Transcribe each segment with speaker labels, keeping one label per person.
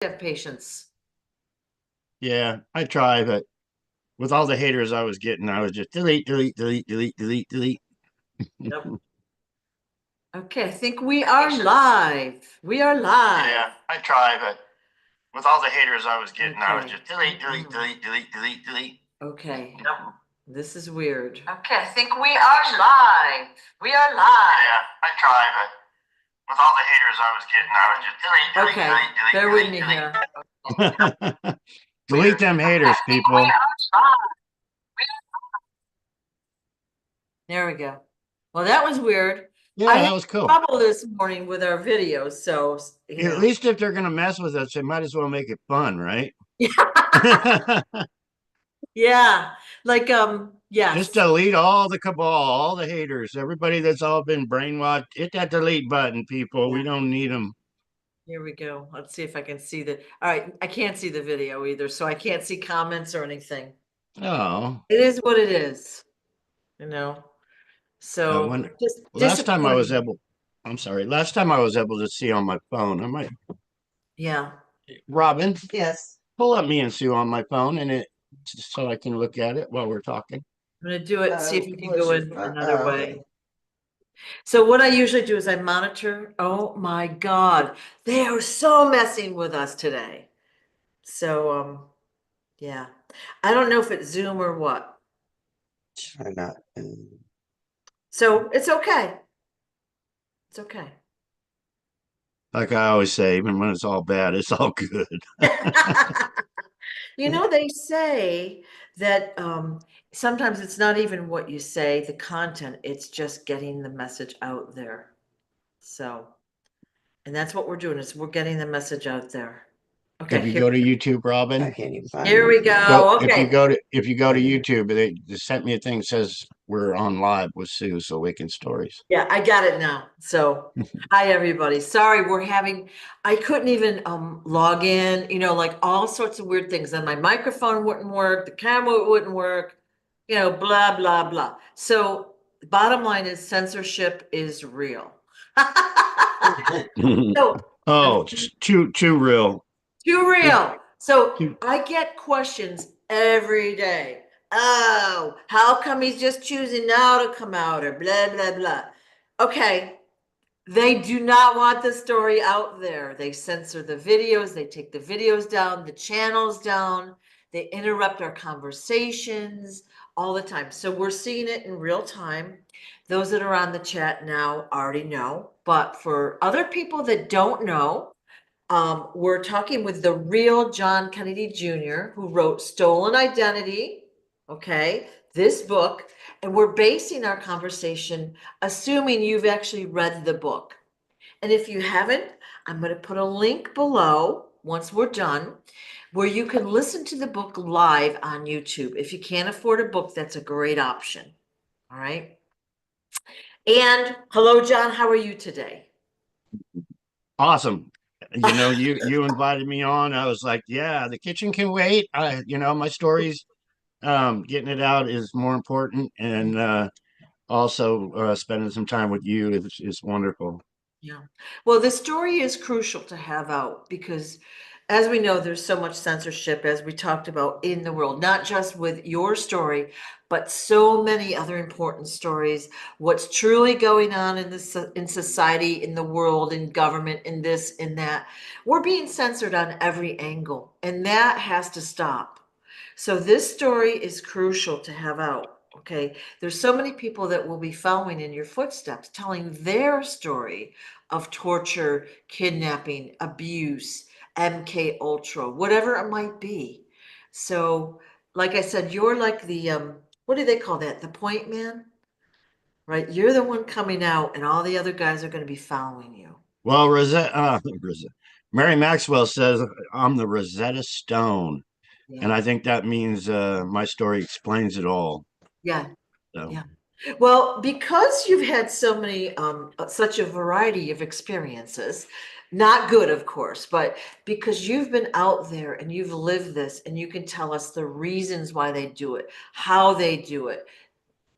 Speaker 1: have patience.
Speaker 2: Yeah, I try, but with all the haters I was getting, I was just delete, delete, delete, delete, delete, delete.
Speaker 1: Yep. Okay, I think we are live. We are live.
Speaker 2: Yeah, I try, but with all the haters I was getting, I was
Speaker 1: Okay.
Speaker 2: just delete, delete, delete, delete, delete, delete.
Speaker 1: Okay.
Speaker 2: Yep.
Speaker 1: This is weird.
Speaker 2: Okay, I think we are live. We are live. Yeah, I try, but with all the haters I was getting, I was just delete, delete,
Speaker 1: Okay,
Speaker 2: delete, delete,
Speaker 1: bear with me
Speaker 2: delete,
Speaker 1: here.
Speaker 2: delete them haters, people.
Speaker 1: There we go. Well, that was weird. I
Speaker 2: Yeah,
Speaker 1: had
Speaker 2: that was cool.
Speaker 1: trouble this morning with our videos, so
Speaker 2: At least if they're gonna mess with us, they might as well make it fun, right?
Speaker 1: Yeah, like
Speaker 2: Just
Speaker 1: yes.
Speaker 2: delete all the cabal, all the haters, everybody that's all been brainwashed. Hit that delete button, people. We
Speaker 1: Yeah.
Speaker 2: don't need them.
Speaker 1: Here we go. Let's see if I can see the. All right, I can't see the video either, so I can't see comments or anything.
Speaker 2: Oh,
Speaker 1: It is what it is, you know. So
Speaker 2: when
Speaker 1: just
Speaker 2: last time I was
Speaker 1: disappointing.
Speaker 2: able, I'm sorry, last time I was able to see on my phone, I might,
Speaker 1: Yeah.
Speaker 2: Robin,
Speaker 1: Yes.
Speaker 2: pull up me and Sue on my phone and it so I can look at it while we're talking.
Speaker 1: I'm gonna do it, see if you can go in another way. So what I usually do is I monitor. Oh my God, they are so messing with us today. So yeah, I don't know if it's Zoom or what.
Speaker 3: Try not.
Speaker 1: So it's okay. It's okay.
Speaker 2: Like I always say, even when it's all bad, it's all good.
Speaker 1: You know, they say that sometimes it's not even what you say, the content, it's just getting the message out there. So, and that's what we're doing is we're getting the message out there. Okay,
Speaker 2: If you go to YouTube, Robin,
Speaker 3: I can't even find
Speaker 1: here we go.
Speaker 2: go
Speaker 1: Okay.
Speaker 2: if you go to YouTube, they sent me a thing that says we're on live with Sue, so Awakened Stories.
Speaker 1: Yeah, I got it now. So, hi everybody. Sorry, I couldn't even log in, you know, like all sorts of weird things. And my microphone wouldn't work, the camera wouldn't work, you know, blah blah blah. So, bottom line is censorship is real. So,
Speaker 2: Oh, it's too real.
Speaker 1: too real. So
Speaker 2: Too,
Speaker 1: I get questions every day. Oh, how come he's just choosing now to come out or blah, blah, blah. Okay. They do not want the story out there. They censor the videos. They take the videos down, the channels down. They interrupt our conversations all the time. So we're seeing it in real time. Those that are on the chat now already know. But for other people that don't know, we're talking with the real John Kennedy Jr., who wrote Stolen Identity, okay, this book, and we're basing our conversation assuming you've actually read the book. And if you haven't, I'm going to put a link below once we're done where you can listen to the book live on YouTube. If you can't afford a book, that's a great option. All right. And hello, John. How are you today?
Speaker 2: awesome. You invited me on. I was like, yeah, the kitchen can wait. My stories, getting it out is more important, and also spending some time with you is wonderful.
Speaker 1: Yeah. Well, the story is crucial to have out because, as we know, there's so much censorship, as we talked about, in the world, not just with your story, but so many other important stories. What's truly going on in society, in the world, in government, in this, in that. We're being censored on every angle, and that has to stop. So this story is crucial to have out. Okay, there's so many people that will be following in your footsteps, telling their story of torture, kidnapping, abuse, MK Ultra, whatever it might be. So, like I said, you're like the what do they call that? The point man, right? You're the one coming out, and all the other guys are going to be following you.
Speaker 2: Well, Mary Maxwell says I'm the Rosetta Stone, and
Speaker 1: Yeah,
Speaker 2: I think that means my story explains it all.
Speaker 1: yeah,
Speaker 2: So.
Speaker 1: yeah. Well, because you've had so many, such a variety of experiences, not good, of course, but because you've been out there and you've lived this and you can tell us the reasons why they do it, how they do it,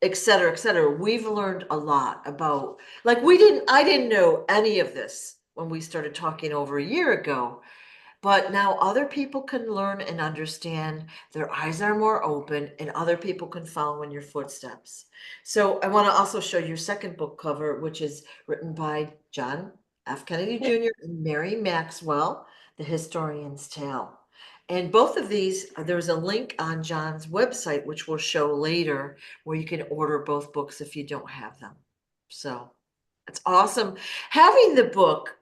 Speaker 1: et cetera, et cetera. We've learned a lot about, like, I didn't know any of this when we started talking over a year ago. But now other people can learn and understand. Their eyes are more open, and other people can follow in your footsteps. So I want to also show your second book cover, which is written by John F. Kennedy Jr. and Mary Maxwell, The Historian's Tale. And both of these, there's a link on John's website, which we'll show later, where you can order both books if you don't have them. So it's awesome. Having the book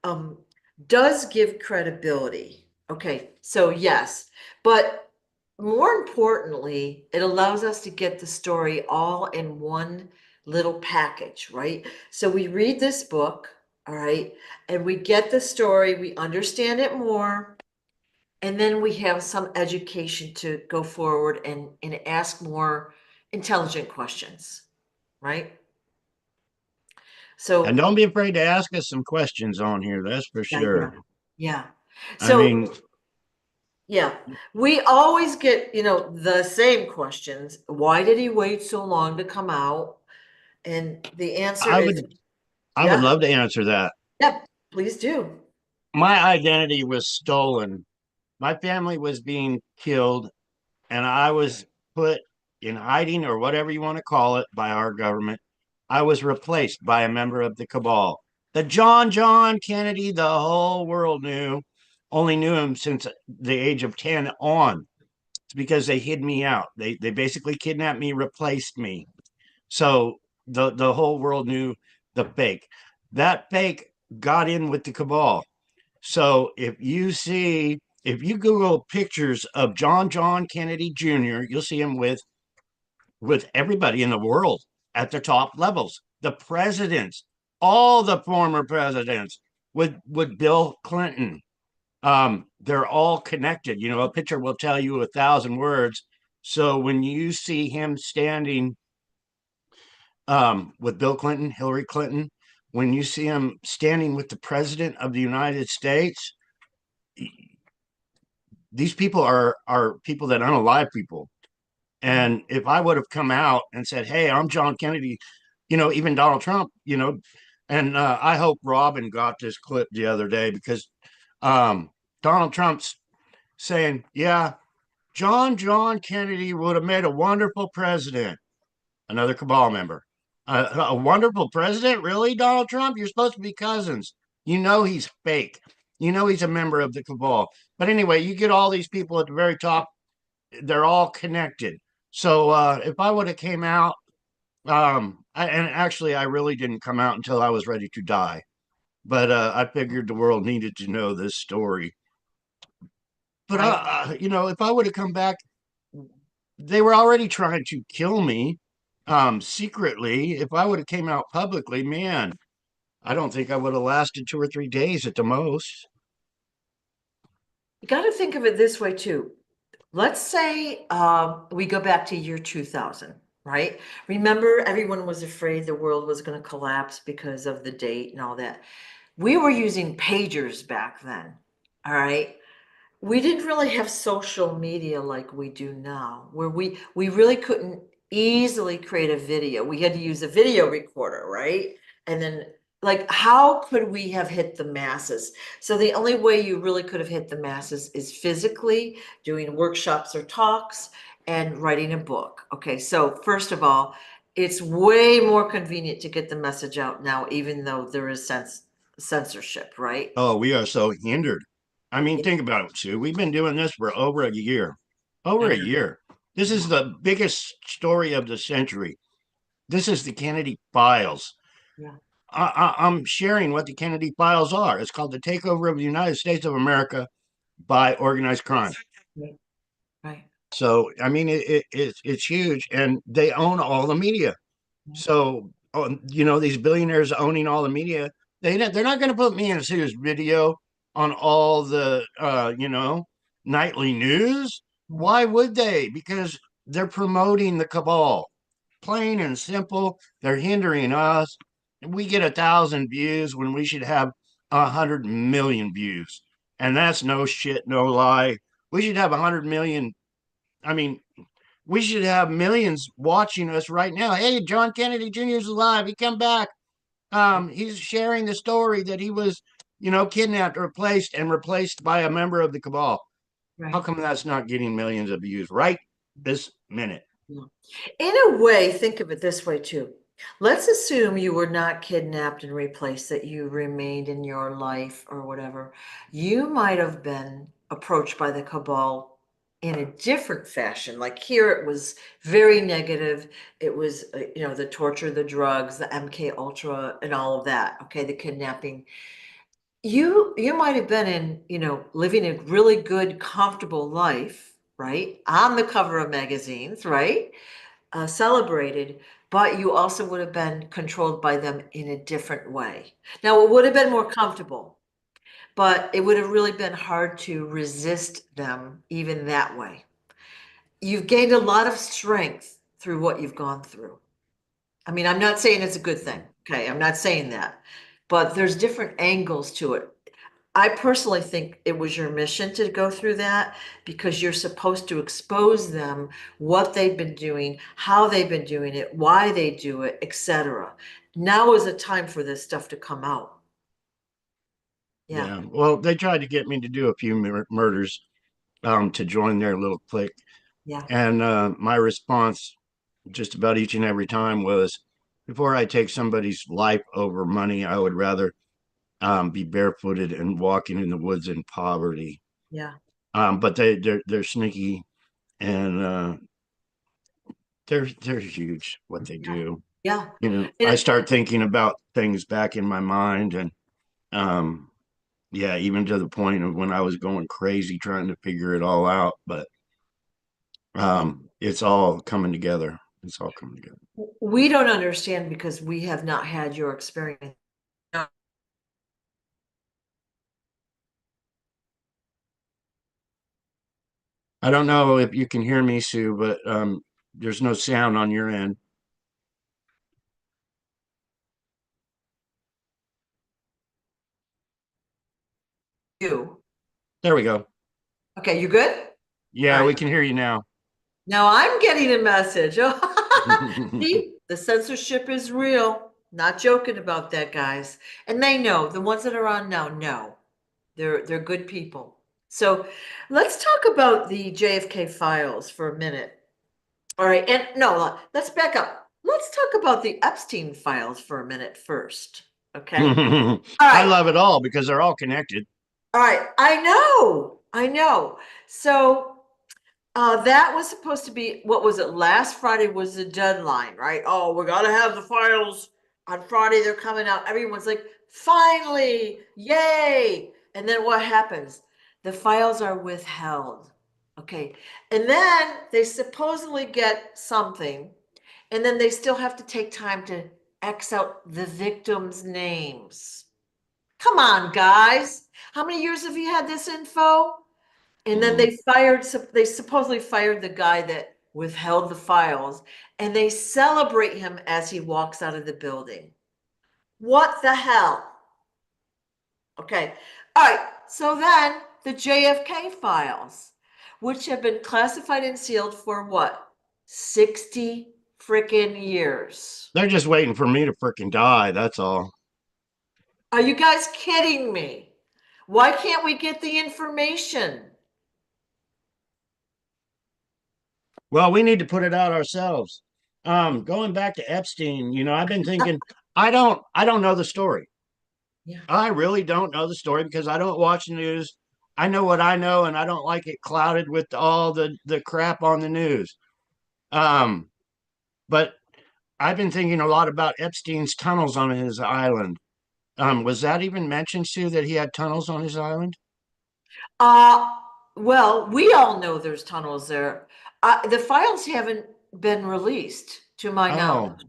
Speaker 1: does give credibility. Okay, so yes, but more importantly, it allows us to get the story all in one little package, right? So we read this book, all right, and we get the story, we understand it more, and then we have some education to go forward and ask more intelligent questions, right?
Speaker 2: And
Speaker 1: So
Speaker 2: don't be afraid to ask us some questions on here. That's for
Speaker 1: yeah, yeah,
Speaker 2: sure.
Speaker 1: yeah.
Speaker 2: I
Speaker 1: So
Speaker 2: mean,
Speaker 1: yeah, we always get, the same questions. Why did he wait so long to come out? And the answer
Speaker 2: I
Speaker 1: is,
Speaker 2: would I would
Speaker 1: yeah,
Speaker 2: love to answer that.
Speaker 1: yeah, please do.
Speaker 2: My identity was stolen. My family was being killed, and I was put in hiding or whatever you want to call it by our government. I was replaced by a member of the cabal. The John Kennedy, the whole world only knew him since the age of 10 on. It's because they hid me out. They basically kidnapped me, replaced me. So the whole world knew the fake. That fake got in with the cabal. So if you Google pictures of John Kennedy Jr., you'll see him with everybody in the world at the top levels, the presidents, all the former presidents, with Bill Clinton. They're all connected. A picture will tell you 1,000 words. So when you see him standing with Bill Clinton, Hillary Clinton, when you see him standing with the president of the United States, these people are people that unalive people. And if I would have come out and said, "Hey, I'm John Kennedy," even Donald Trump, and I hope Robin got this clip the other day because Donald Trump's saying, "Yeah, John Kennedy would have made a wonderful president." Another cabal member. A wonderful president? Really, Donald Trump? You're supposed to be cousins. He's fake. He's a member of the cabal. But anyway, you get all these people at the very top, they're all connected. So if I would have came out, and actually I really didn't come out until I was ready to die. But I figured the world needed to know this story. But
Speaker 1: Right.
Speaker 2: if I would have come back, they were already trying to kill me secretly. If I would have came out publicly, man, I don't think I would have lasted 2 or 3 days at the most.
Speaker 1: You got to think of it this way too. Let's say we go back to year 2000, right? Remember, everyone was afraid the world was going to collapse because of the date and all that. We were using pagers back then, all right? We didn't really have social media like we do now, where we really couldn't easily create a video. We had to use a video recorder, right? And then like how could we have hit the masses? So the only way you really could have hit the masses is physically doing workshops or talks and writing a book. Okay, so first of all, it's way more convenient to get the message out now, even though there is censorship, right?
Speaker 2: Oh, we are so hindered. I mean, think about it, Sue. We've been doing this for over a year. Over a
Speaker 1: And
Speaker 2: year. This is the biggest story of the century. This is the Kennedy files.
Speaker 1: yeah,
Speaker 2: I'm sharing what the Kennedy files are. It's called the takeover of the United States of America by organized crime.
Speaker 1: right, right.
Speaker 2: So, I mean, it's huge, and they own all the media. So, these billionaires owning all the media, they're not going to put me in a serious video on all the nightly news. Why would they? Because they're promoting the cabal, plain and simple. They're hindering us. We get 1,000 views when we should have 100 million views, and that's no shit, no lie. We should have 100 million. I mean, we should have millions watching us right now. Hey, John Kennedy Jr. is alive. He come back. He's sharing the story that he was kidnapped, replaced by a member of the cabal.
Speaker 1: Right.
Speaker 2: How come that's not getting millions of views right this minute?
Speaker 1: In a way, think of it this way too. Let's assume you were not kidnapped and replaced, that you remained in your life or whatever. You might have been approached by the cabal in a different fashion. Like here, it was very negative. It was, the torture, the drugs, the MK Ultra, and all of that. Okay, the kidnapping. You might have been in, living a really good, comfortable life, right? On the cover of magazines, right? Celebrated, but you also would have been controlled by them in a different way. Now, it would have been more comfortable, but it would have really been hard to resist them even that way. You've gained a lot of strength through what you've gone through. I mean, I'm not saying it's a good thing. Okay, I'm not saying that, but there's different angles to it. I personally think it was your mission to go through that because you're supposed to expose them, what they've been doing, how they've been doing it, why they do it, etc. Now is a time for this stuff to come out. Yeah,
Speaker 2: Yeah. Well, they tried to get me to do a few murders to join their little clique.
Speaker 1: yeah,
Speaker 2: And my response just about each and every time was, before I take somebody's life over money, I would rather be barefooted and walking in the woods in poverty.
Speaker 1: yeah,
Speaker 2: But they're sneaky, and they're huge what they do.
Speaker 1: yeah.
Speaker 2: I
Speaker 1: And
Speaker 2: start thinking about things back in my mind, and um, yeah, even to the point of when I was going crazy trying to figure it all out. But it's all coming together. It's all coming together.
Speaker 1: we don't understand because we have not had your experience.
Speaker 2: I don't know if you can hear me, Sue, but there's no sound on your end.
Speaker 1: You.
Speaker 2: There we go.
Speaker 1: Okay, you good? All
Speaker 2: Yeah, we
Speaker 1: right.
Speaker 2: can hear you now.
Speaker 1: Now I'm getting a message. See, the censorship is real. Not joking about that, guys. And they know, the ones that are on now know. They're good people. So let's talk about the JFK files for a minute. All right, and no, let's back up. Let's talk about the Epstein files for a minute first. Okay. All
Speaker 2: I
Speaker 1: right.
Speaker 2: love it all because they're all connected.
Speaker 1: All right. I know. I know. So that was supposed to be, what was it? Last Friday was the deadline, right? Oh, we gotta have the files on Friday. They're coming out. Everyone's like, finally, yay! And then what happens? The files are withheld. Okay. And then they supposedly get something, and then they still have to take time to X out the victims' names. Come on, guys. How many years have you had this info? And then they supposedly fired the guy that withheld the files, and they celebrate him as he walks out of the building. What the hell? Okay. All right. So then the JFK files, which have been classified and sealed for what? 60 freaking years.
Speaker 2: They're just waiting for me to freaking die. That's all.
Speaker 1: Are you guys kidding me? Why can't we get the information?
Speaker 2: Well, we need to put it out ourselves. Going back to Epstein, I've been thinking, I don't know the story.
Speaker 1: Yeah.
Speaker 2: I really don't know the story because I don't watch the news. I know what I know, and I don't like it clouded with all the crap on the news. Um, but I've been thinking a lot about Epstein's tunnels on his island. Was that even mentioned, Sue, that he had tunnels on his island?
Speaker 1: Uh, well, we all know there's tunnels there. The files haven't been released to my knowledge.
Speaker 2: Oh,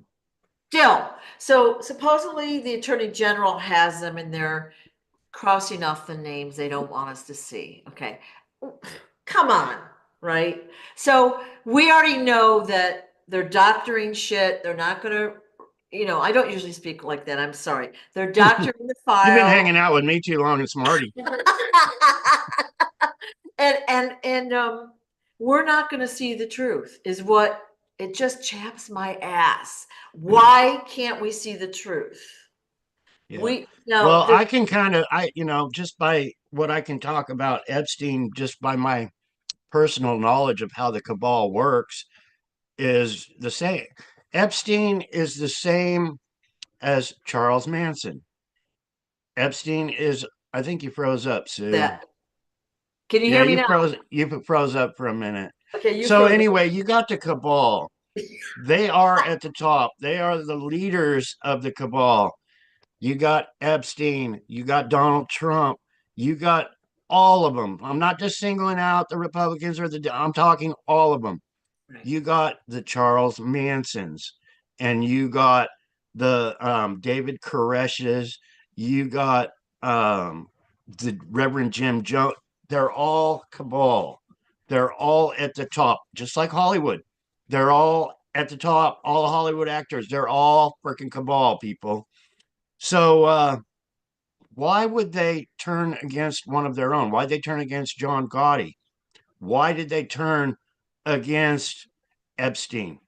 Speaker 1: Still, so supposedly the Attorney General has them and they're crossing off the names they don't want us to see. Okay. Come on, right? So we already know that they're doctoring shit. They're not gonna, I don't usually speak like that. I'm sorry. They're doctoring the
Speaker 2: you've been
Speaker 1: file.
Speaker 2: hanging out with me too long and smarty.
Speaker 1: And we're not going to see the truth is what it just chaps my ass. Why can't we see the truth?
Speaker 2: Yeah.
Speaker 1: We now
Speaker 2: Well,
Speaker 1: the
Speaker 2: I can kind of, just by what I can talk about Epstein, just by my personal knowledge of how the cabal works, is the same. Epstein is the same as Charles Manson. Epstein is, I think you froze up, Sue.
Speaker 1: that. Can you
Speaker 2: Yeah,
Speaker 1: hear me now?
Speaker 2: you froze up for a minute.
Speaker 1: Okay, you
Speaker 2: So
Speaker 1: froze.
Speaker 2: anyway, you got the cabal. They are at the top. They are the leaders of the cabal. You got Epstein, you got Donald Trump, you got all of them. I'm not just singling out the Republicans I'm talking all of them.
Speaker 1: Right.
Speaker 2: You got the Charles Mansons, and you got the David Koreshes, you got the Reverend Jim Jones. They're all cabal. They're all at the top, just like Hollywood. They're all at the top. All the Hollywood actors, they're all freaking cabal people. So why would they turn against one of their own? Why did they turn against John Gotti? Why did they turn against Epstein?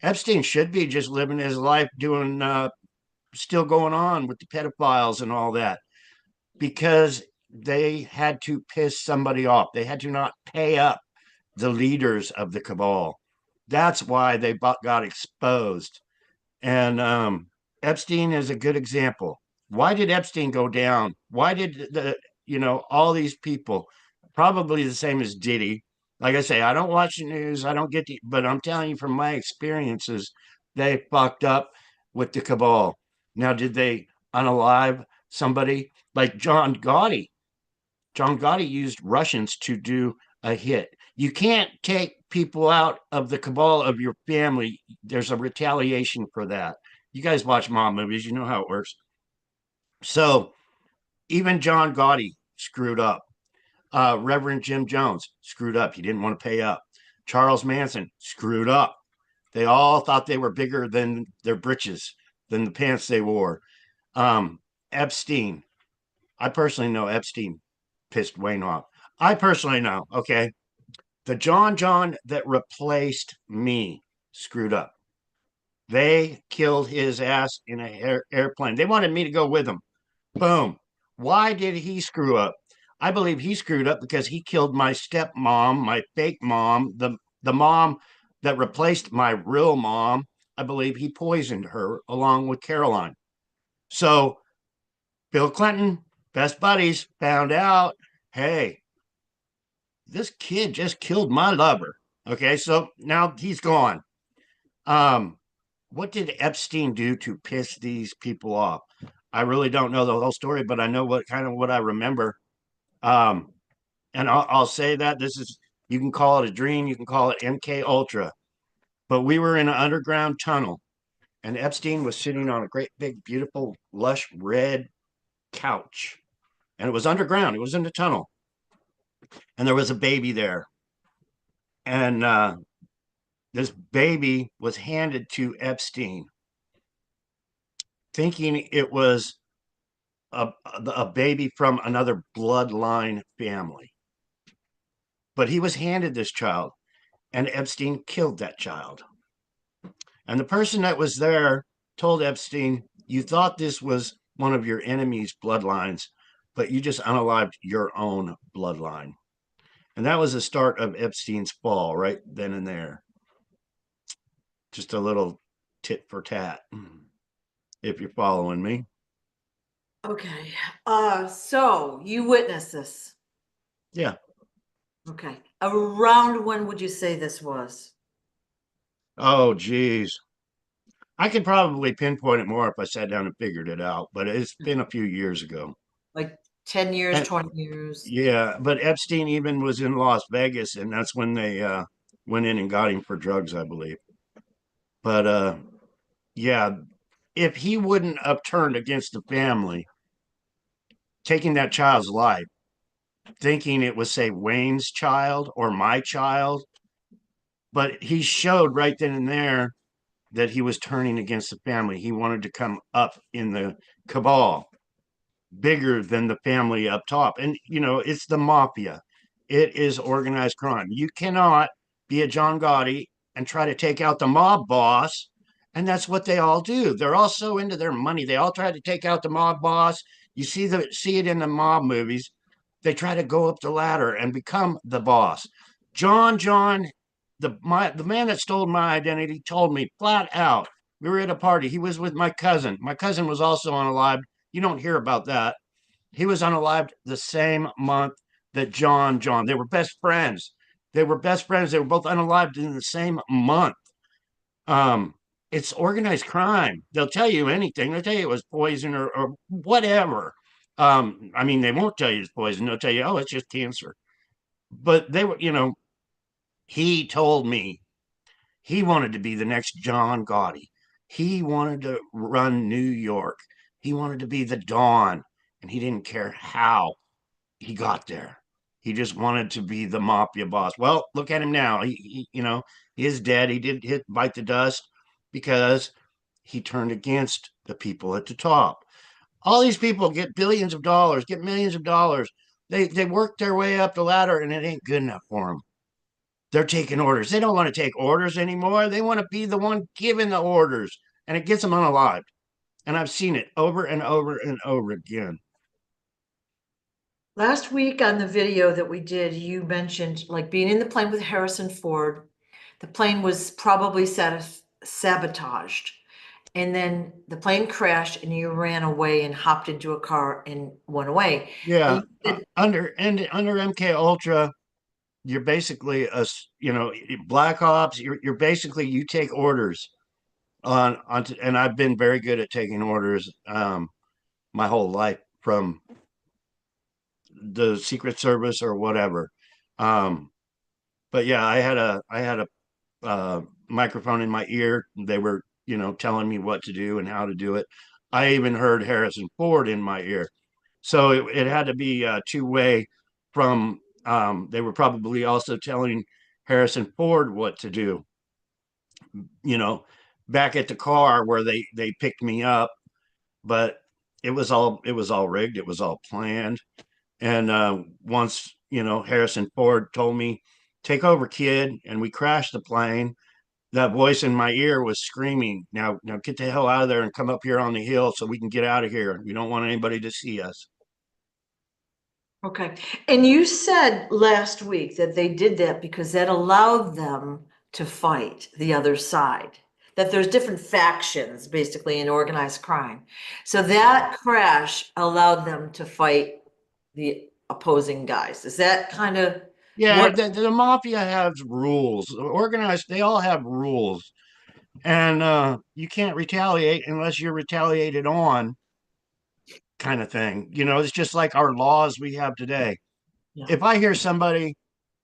Speaker 2: Epstein should be just living his life doing, still going on with the pedophiles and all that, because they had to piss somebody off. They had to not pay up the leaders of the cabal. That's why they got exposed. And Epstein is a good example. Why did Epstein go down? Why did all these people, probably the same as Diddy? Like I say, I don't watch the news. I don't but I'm telling you from my experiences, they fucked up with the cabal. Now, did they unalive somebody like John Gotti? John Gotti used Russians to do a hit. You can't take people out of the cabal of your family. There's a retaliation for that. You guys watch mob movies, you know how it works. So even John Gotti screwed up. Reverend Jim Jones screwed up. He didn't want to pay up. Charles Manson screwed up. They all thought they were bigger than their britches, than the pants they wore. Epstein. I personally know Epstein pissed Wayne off. I personally know, okay? The JohnJohn that replaced me screwed up. They killed his ass in an airplane. They wanted me to go with them. Boom. Why did he screw up? I believe he screwed up because he killed my stepmom, my fake mom, the mom that replaced my real mom. I believe he poisoned her along with Caroline. So Bill Clinton, best buddies, found out, hey, this kid just killed my lover. Okay, so now he's gone. What did Epstein do to piss these people off? I really don't know the whole story, but I know what I remember. Um, and I'll say that this is, you can call it a dream, you can call it MK Ultra, but we were in an underground tunnel, and Epstein was sitting on a great big, beautiful, lush red couch, and it was underground. It was in the tunnel, and there was a baby there, and this baby was handed to Epstein, thinking it was a baby from another bloodline family. But he was handed this child, and Epstein killed that child. And the person that was there told Epstein, you thought this was one of your enemy's bloodlines, but you just unalived your own bloodline. And that was the start of Epstein's fall, right then and there. Just a little tit for tat, if you're following me.
Speaker 1: Okay. So you witnessed this.
Speaker 2: Yeah.
Speaker 1: Okay. Around when would you say this was?
Speaker 2: Oh, geez. I could probably pinpoint it more if I sat down and figured it out, but it's been a few years ago.
Speaker 1: Like 10 years,
Speaker 2: And
Speaker 1: 20 years?
Speaker 2: yeah, but Epstein even was in Las Vegas, and that's when they went in and got him for drugs, I believe. But yeah, if he wouldn't have turned against the family, taking that child's life, thinking it was, say, Wayne's child or my child, but he showed right then and there that he was turning against the family. He wanted to come up in the cabal, bigger than the family up top. And, it's the mafia, it is organized crime. You cannot be a John Gotti and try to take out the mob boss And that's what they all do. They're all so into their money. They all try to take out the mob boss. You see it in the mob movies. They try to go up the ladder and become the boss. JohnJohn, the man that stole my identity, told me flat out. We were at a party. He was with my cousin. My cousin was also unalived. You don't hear about that. He was unalived the same month that JohnJohn. They were best friends. They were best friends. They were both unalived in the same month. Um, it's organized crime. They'll tell you anything. They'll tell you it was poison or whatever. I mean, they won't tell you it's poison. They'll tell you, oh, it's just cancer. But they were, he told me he wanted to be the next John Gotti. He wanted to run New York. He wanted to be the Dawn, and he didn't care how he got there. He just wanted to be the mafia boss. Well, look at him now. He is dead. He did bite the dust because he turned against the people at the top. All these people get billions of dollars, get millions of dollars. They work their way up the ladder, and it ain't good enough for them. They're taking orders. They don't want to take orders anymore. They want to be the one giving the orders, and it gets them unalived. And I've seen it over and over and over again.
Speaker 1: Last week on the video that we did, you mentioned like being in the plane with Harrison Ford. The plane was probably sabotaged. And then the plane crashed and you ran away and hopped into a car and went away.
Speaker 2: Yeah,
Speaker 1: And
Speaker 2: under MK Ultra, you're basically black ops. You're basically you take orders and I've been very good at taking orders my whole life from the Secret Service or whatever. But yeah, I had a microphone in my ear. They were telling me what to do and how to do it. I even heard Harrison Ford in my ear, so it had to be two-way. From they were probably also telling Harrison Ford what to do. You know, back at the car where they picked me up, but it was all rigged. It was all planned. And once Harrison Ford told me, "Take over, kid," and we crashed the plane. That voice in my ear was screaming, now get the hell out of there and come up here on the hill so we can get out of here. We don't want anybody to see us.
Speaker 1: okay. And you said last week that they did that because that allowed them to fight the other side. That there's different factions basically in organized crime. So that crash allowed them to fight the opposing guys. Is that kind of
Speaker 2: Yeah,
Speaker 1: what?
Speaker 2: the mafia has rules. Organized, they all have rules. And you can't retaliate unless you're retaliated on, kind of thing. It's just like our laws we have today.
Speaker 1: Yeah.
Speaker 2: If I hear somebody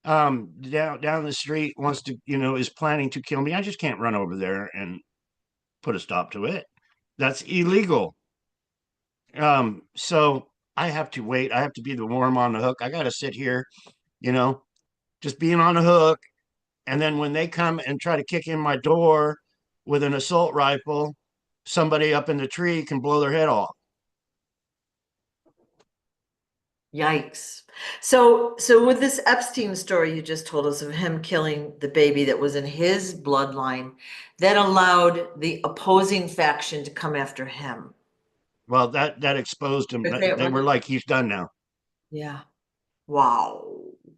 Speaker 2: down the street wants to, is planning to kill me, I just can't run over there and put a stop to it. That's illegal. So I have to wait. I have to be the worm on the hook. I got to sit here, you know, just being on the hook. And then when they come and try to kick in my door with an assault rifle, somebody up in the tree can blow their head off.
Speaker 1: Yikes. So with this Epstein story you just told us of him killing the baby that was in his bloodline, that allowed the opposing faction to come after him.
Speaker 2: Well, that exposed him.
Speaker 1: Is that
Speaker 2: They were
Speaker 1: right?
Speaker 2: like, he's done now.
Speaker 1: Yeah. Wow.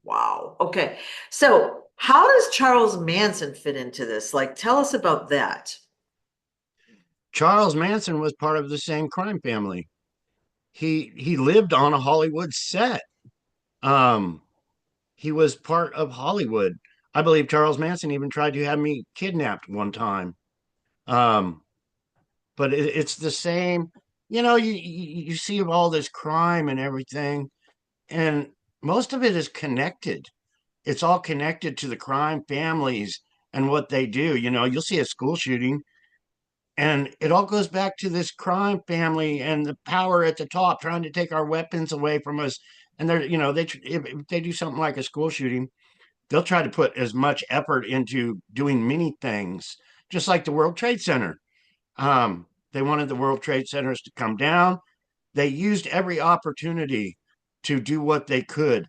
Speaker 1: Wow. Okay. So how does Charles Manson fit into this? Like, tell us about that.
Speaker 2: Charles Manson was part of the same crime family. He lived on a Hollywood set. Um, he was part of Hollywood. I believe Charles Manson even tried to have me kidnapped one time. Um, but it's the same. You see all this crime and everything, and most of it is connected. It's all connected to the crime families and what they do. You'll see a school shooting, and it all goes back to this crime family and the power at the top trying to take our weapons away from us. And if they do something like a school shooting, they'll try to put as much effort into doing many things, just like the World Trade Center. They wanted the World Trade Centers to come down. They used every opportunity to do what they could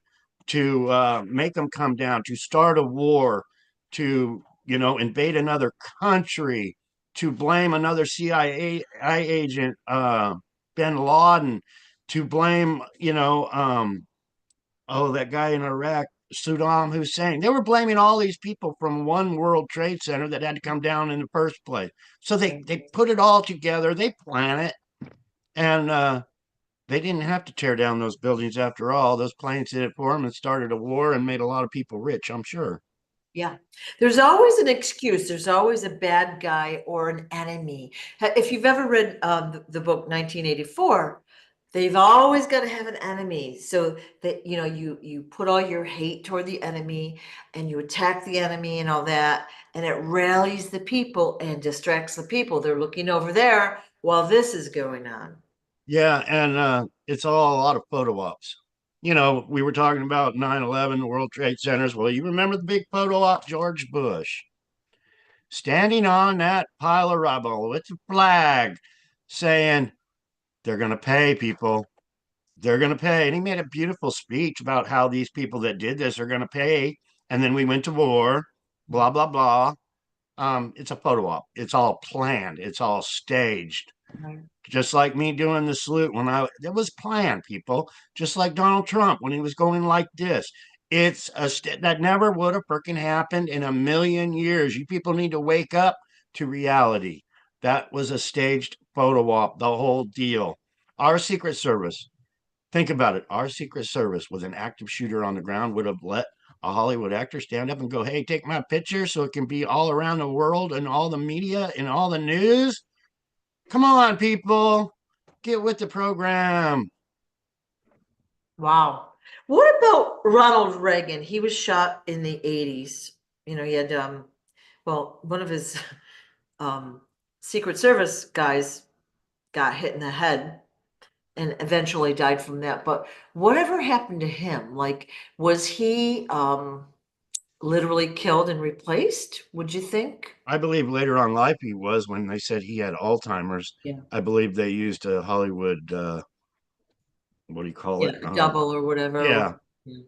Speaker 2: to make them come down, to start a war, to invade another country, to blame another CIA agent, bin Laden, to blame, that guy in Iraq, Saddam Hussein. They were blaming all these people from one World Trade Center that had to come down in the first place. So they put it all together, they plan it, and they didn't have to tear down those buildings after all. Those planes did it for them and started a war and made a lot of people rich, I'm sure.
Speaker 1: Yeah, there's always an excuse. There's always a bad guy or an enemy. If you've ever read the book 1984, they've always got to have an enemy. So that you put all your hate toward the enemy and you attack the enemy and all that, and it rallies the people and distracts the people. They're looking over there while this is going on.
Speaker 2: Yeah, and it's all a lot of photo ops. We were talking about 9/11, the World Trade Centers. Well, you remember the big photo op, George Bush standing on that pile of rubble with the flag saying, they're going to pay people. They're going to pay. And he made a beautiful speech about how these people that did this are going to pay. And then we went to war, blah, blah, blah. It's a photo op. It's all planned. It's all staged.
Speaker 1: Right.
Speaker 2: Just like me doing the salute it was planned, people. Just like Donald Trump when he was going like this. It's that never would have freaking happened in a million years. You people need to wake up to reality. That was a staged photo op, the whole deal. Our Secret Service, think about it. Our Secret Service with an active shooter on the ground would have let a Hollywood actor stand up and go, hey, take my picture so it can be all around the world and all the media and all the news. Come on, people, get with the program.
Speaker 1: Wow. What about Ronald Reagan? He was shot in the 80s. He had one of his Secret Service guys got hit in the head and eventually died from that. But whatever happened to him? Like, was he literally killed and replaced? Would you think?
Speaker 2: I believe later on life he was, when they said he had Alzheimer's.
Speaker 1: Yeah.
Speaker 2: I believe they used a Hollywood, what do you call
Speaker 1: Yeah,
Speaker 2: it?
Speaker 1: a double or whatever.
Speaker 2: Yeah.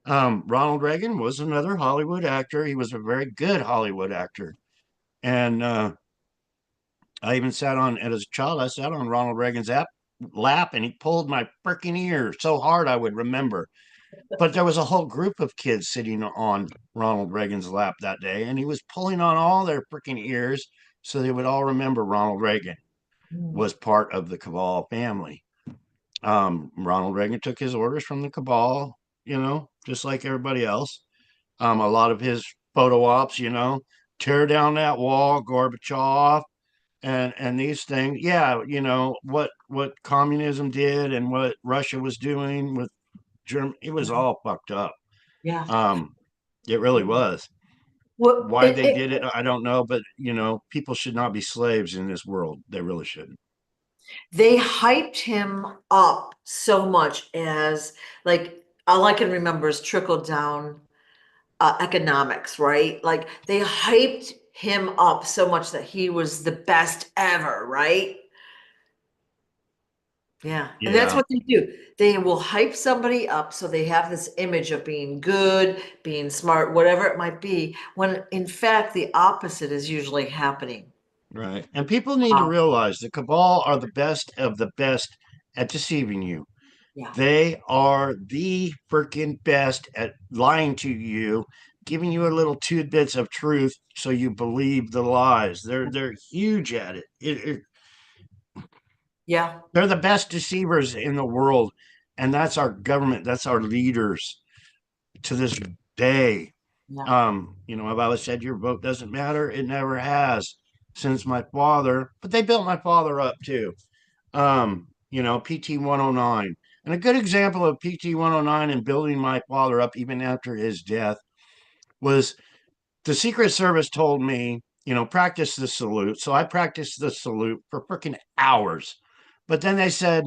Speaker 2: Ronald Reagan was another Hollywood actor. He was a very good Hollywood actor. And I even as a child, I sat on Ronald Reagan's lap and he pulled my freaking ear so hard I would remember. But there was a whole group of kids sitting on Ronald Reagan's lap that day, and he was pulling on all their freaking ears so they would all remember Ronald Reagan was part of the cabal family. Ronald Reagan took his orders from the cabal, just like everybody else. A lot of his photo ops, tear down that wall, Gorbachev, and these things. Yeah, what communism did and what Russia was doing with Germany, it was all fucked up.
Speaker 1: Yeah.
Speaker 2: It really was.
Speaker 1: Well,
Speaker 2: Why they did it, I don't know, but people should not be slaves in this world. They really shouldn't.
Speaker 1: they hyped him up so much as, like, all I can remember is trickle down economics, right? Like, they hyped him up so much that he was the best ever, right? Yeah. And that's
Speaker 2: Yeah,
Speaker 1: what they do. They will hype somebody up so they have this image of being good, being smart, whatever it might be, when in fact the opposite is usually happening.
Speaker 2: right. And people need to realize the cabal are the best of the best at deceiving you.
Speaker 1: Yeah.
Speaker 2: They are the freaking best at lying to you, giving you a little tidbits of truth so you believe the lies. They're huge at it.
Speaker 1: Yeah.
Speaker 2: They're the best deceivers in the world, and that's our government. That's our leaders to this day.
Speaker 1: Yeah.
Speaker 2: I've always said your vote doesn't matter. It never has since my father, but they built my father up too. PT 109. And a good example of PT 109 and building my father up even after his death was the Secret Service told me, practice the salute. So I practiced the salute for freaking hours. But then they said,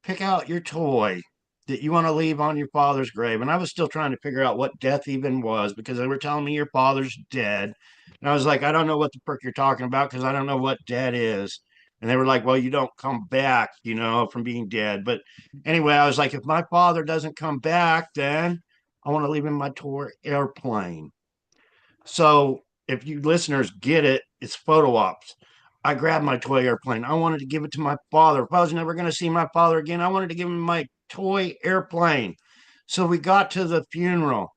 Speaker 2: pick out your toy that you want to leave on your father's grave. And I was still trying to figure out what death even was because they were telling me your father's dead. And I was like, I don't know what the frick you're talking about because I don't know what dead is. And they were like, well, you don't come back, from being dead. But anyway, I was like, if my father doesn't come back, then I want to leave him my toy airplane. So if you listeners get it, it's photo ops. I grabbed my toy airplane. I wanted to give it to my father. If I was never going to see my father again, I wanted to give him my toy airplane. So we got to the funeral,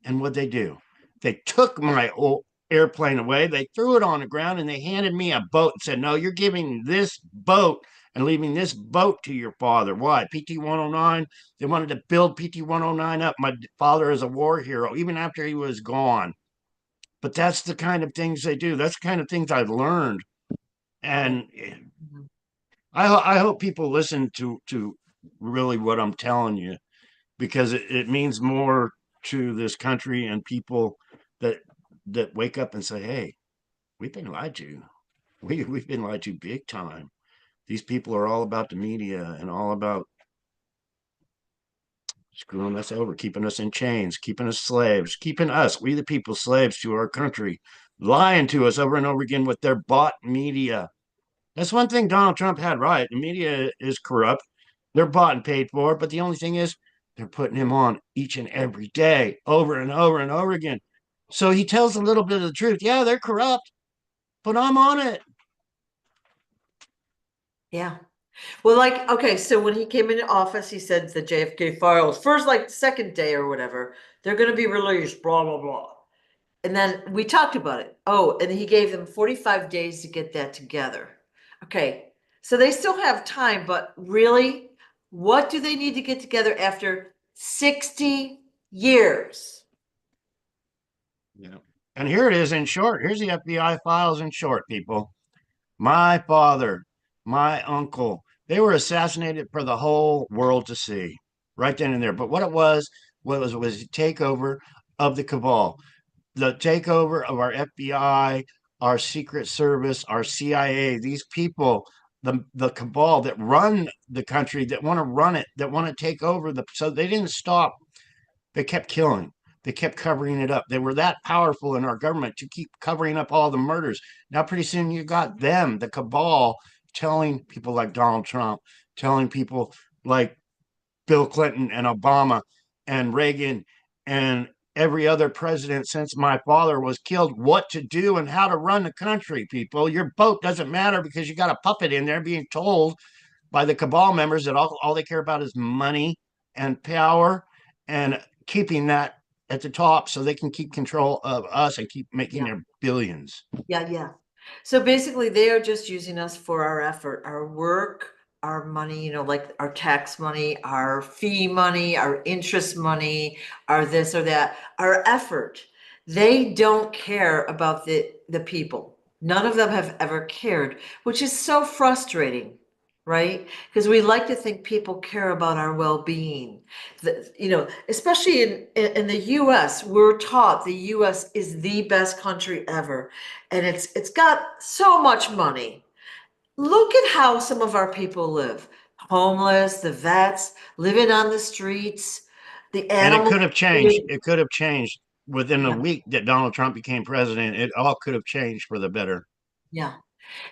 Speaker 2: and what'd they do? They took my old airplane away. They threw it on the ground, and they handed me a boat and said, "No, you're giving this boat and leaving this boat to your father." Why? PT 109. They wanted to build PT 109 up. My father is a war hero, even after he was gone. But that's the kind of things they do. That's the kind of things I've learned.
Speaker 1: Yeah.
Speaker 2: And
Speaker 1: Mhm.
Speaker 2: I hope people listen to really what I'm telling you, because it means more to this country and people that wake up and say, "Hey, we've been lied to. We've been lied to big time. These people are all about the media and all about screwing us over, keeping us in chains, keeping us slaves, keeping us, we the people, slaves to our country, lying to us over and over again with their bought media." That's one thing Donald Trump had right. The media is corrupt. They're bought and paid for, but the only thing is they're putting him on each and every day, over and over and over again. So he tells a little bit of the truth. Yeah, they're corrupt, but I'm on it.
Speaker 1: Yeah. Well, like, okay, so when he came into office, he said the JFK files, first, like, second day or whatever, they're going to be released, blah, blah, blah. And then we talked about it. Oh, and he gave them 45 days to get that together. Okay, so they still have time, but really, what do they need to get together after 60 years?
Speaker 2: Yeah. And here it is in short. Here's the FBI files in short, people. My father, my uncle, they were assassinated for the whole world to see right then and there. But what it was a takeover of the cabal, the takeover of our FBI, our Secret Service, our CIA, these people, the cabal that run the country, that want to run it, that want to take over so they didn't stop. They kept killing. They kept covering it up. They were that powerful in our government to keep covering up all the murders. Now, pretty soon, you got them, the cabal, telling people like Donald Trump, telling people like Bill Clinton and Obama and Reagan and every other president since my father was killed what to do and how to run the country, people. Your vote doesn't matter because you got a puppet in there being told by the cabal members that all they care about is money and power and keeping that at the top so they can keep control of us and keep making
Speaker 1: Yeah.
Speaker 2: their billions.
Speaker 1: Yeah, yeah. So basically, they are just using us for our effort, our work, our money, like our tax money, our fee money, our interest money, our this or that, our effort. They don't care about the people. None of them have ever cared, which is so frustrating, right? Because we like to think people care about our well-being. Especially in the US, we're taught the US is the best country ever, and it's got so much money. Look at how some of our people live. Homeless, the vets, living on the streets, the
Speaker 2: And it
Speaker 1: animals.
Speaker 2: could have changed. It could have changed within a
Speaker 1: Yeah,
Speaker 2: week that Donald Trump became president. It all could have changed for the better.
Speaker 1: yeah.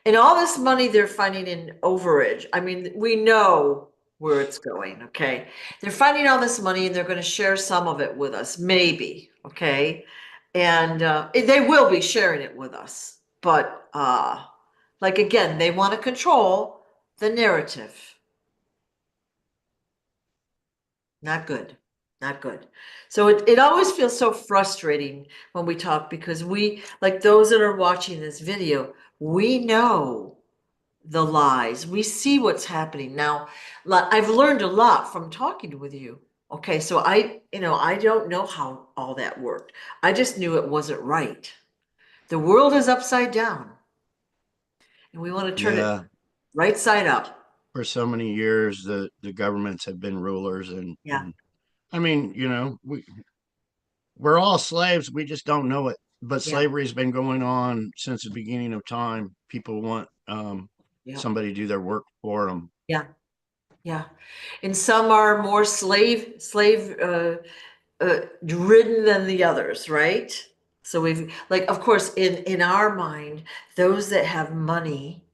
Speaker 1: And all this money they're finding in overage. I mean, we know where it's going, okay? They're finding all this money and they're going to share some of it with us, maybe, okay? And they will be sharing it with us. But like again, they want to control the narrative. Not good. Not good. So it always feels so frustrating when we talk because we, like those that are watching this video, we know the lies. We see what's happening now. I've learned a lot from talking with you. Okay, so I don't know how all that worked. I just knew it wasn't right. The world is upside down, and we want to turn it
Speaker 2: Yeah.
Speaker 1: right side up.
Speaker 2: For so many years, the governments have been rulers.
Speaker 1: Yeah,
Speaker 2: And I mean, we're all slaves. We just don't know it. But
Speaker 1: yeah,
Speaker 2: slavery has been going on since the beginning of time. People want
Speaker 1: yeah,
Speaker 2: somebody to do their work for them.
Speaker 1: yeah, yeah. And some are more slave ridden than the others, right? So we've like, of course, in our mind, those that have money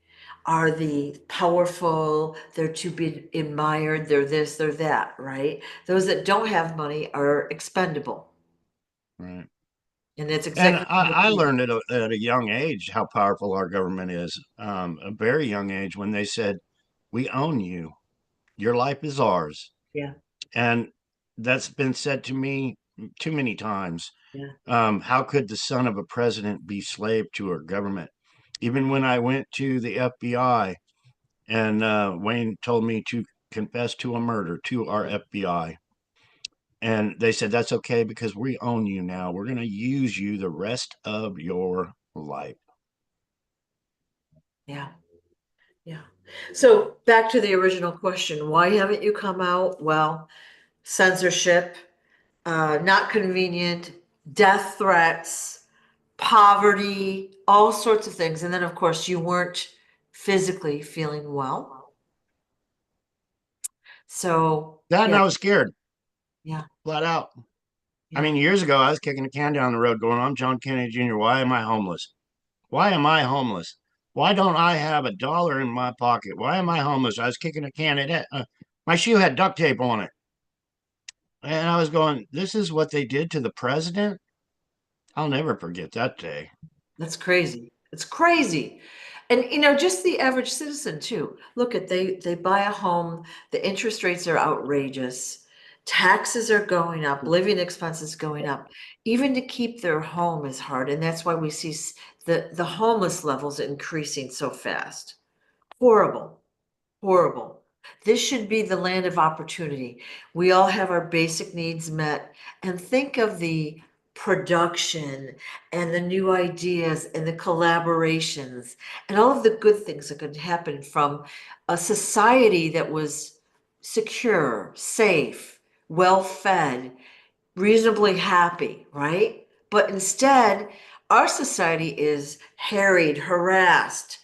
Speaker 1: are the powerful, they're to be admired, they're this, they're that, right? Those that don't have money are expendable.
Speaker 2: Right.
Speaker 1: And that's
Speaker 2: And
Speaker 1: exactly
Speaker 2: I learned at a young age how powerful our government is, a very young age, when they said, "We own you. Your life is ours."
Speaker 1: yeah,
Speaker 2: And that's been said to me too many times.
Speaker 1: yeah,
Speaker 2: How could the son of a president be slave to our government? Even when I went to the FBI and Wayne told me to confess to a murder to our FBI, and they said, "That's okay because we own you now. We're going to use you the rest of your life."
Speaker 1: yeah, yeah. So back to the original question, why haven't you come out? Well, censorship, not convenient, death threats, poverty, all sorts of things. And then, of course, you weren't physically feeling well. So,
Speaker 2: That and
Speaker 1: yeah,
Speaker 2: I was scared,
Speaker 1: yeah,
Speaker 2: flat out. I
Speaker 1: yeah,
Speaker 2: mean, years ago, I was kicking a can down the road going, "I'm John Kennedy Jr. Why am I homeless? Why am I homeless? Why don't I have $1 in my pocket? Why am I homeless?" I was kicking a can. My shoe had duct tape on it. And I was going, "This is what they did to the president?" I'll never forget that day.
Speaker 1: that's crazy. It's crazy. And just the average citizen too. Look at they buy a home, the interest rates are outrageous. Taxes are going up, living expenses going up. Even to keep their home is hard, and that's why we see the homeless levels increasing so fast. Horrible. Horrible. This should be the land of opportunity. We all have our basic needs met. And think of the production and the new ideas and the collaborations and all of the good things that could happen from a society that was secure, safe, well fed, reasonably happy, right? But instead, our society is harried, harassed,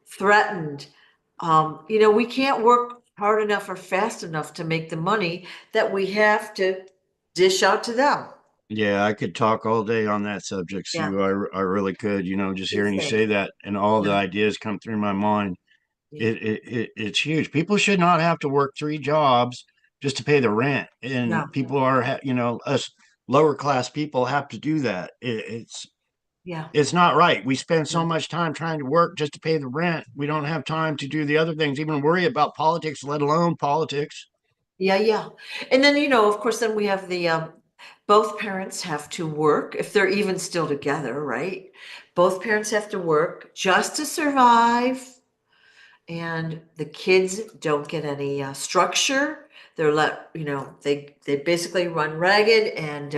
Speaker 1: threatened. We can't work hard enough or fast enough to make the money that we have to dish out to them.
Speaker 2: Yeah, I could talk all day on that subject,
Speaker 1: Yeah,
Speaker 2: Sue. I really could. Just hearing you
Speaker 1: insane.
Speaker 2: say that and all the
Speaker 1: Yeah,
Speaker 2: ideas come through my mind.
Speaker 1: yeah,
Speaker 2: It's huge. People should not have to work three jobs just to pay the rent. And
Speaker 1: yeah,
Speaker 2: people are, us lower class people have to do that.
Speaker 1: yeah,
Speaker 2: It's not right. We spend so
Speaker 1: yeah,
Speaker 2: much time trying to work just to pay the rent. We don't have time to do the other things, even worry about politics, let alone politics.
Speaker 1: yeah, yeah. And then, of course, then we have the both parents have to work if they're even still together, right? Both parents have to work just to survive. And the kids don't get any structure. They're they basically run ragged, and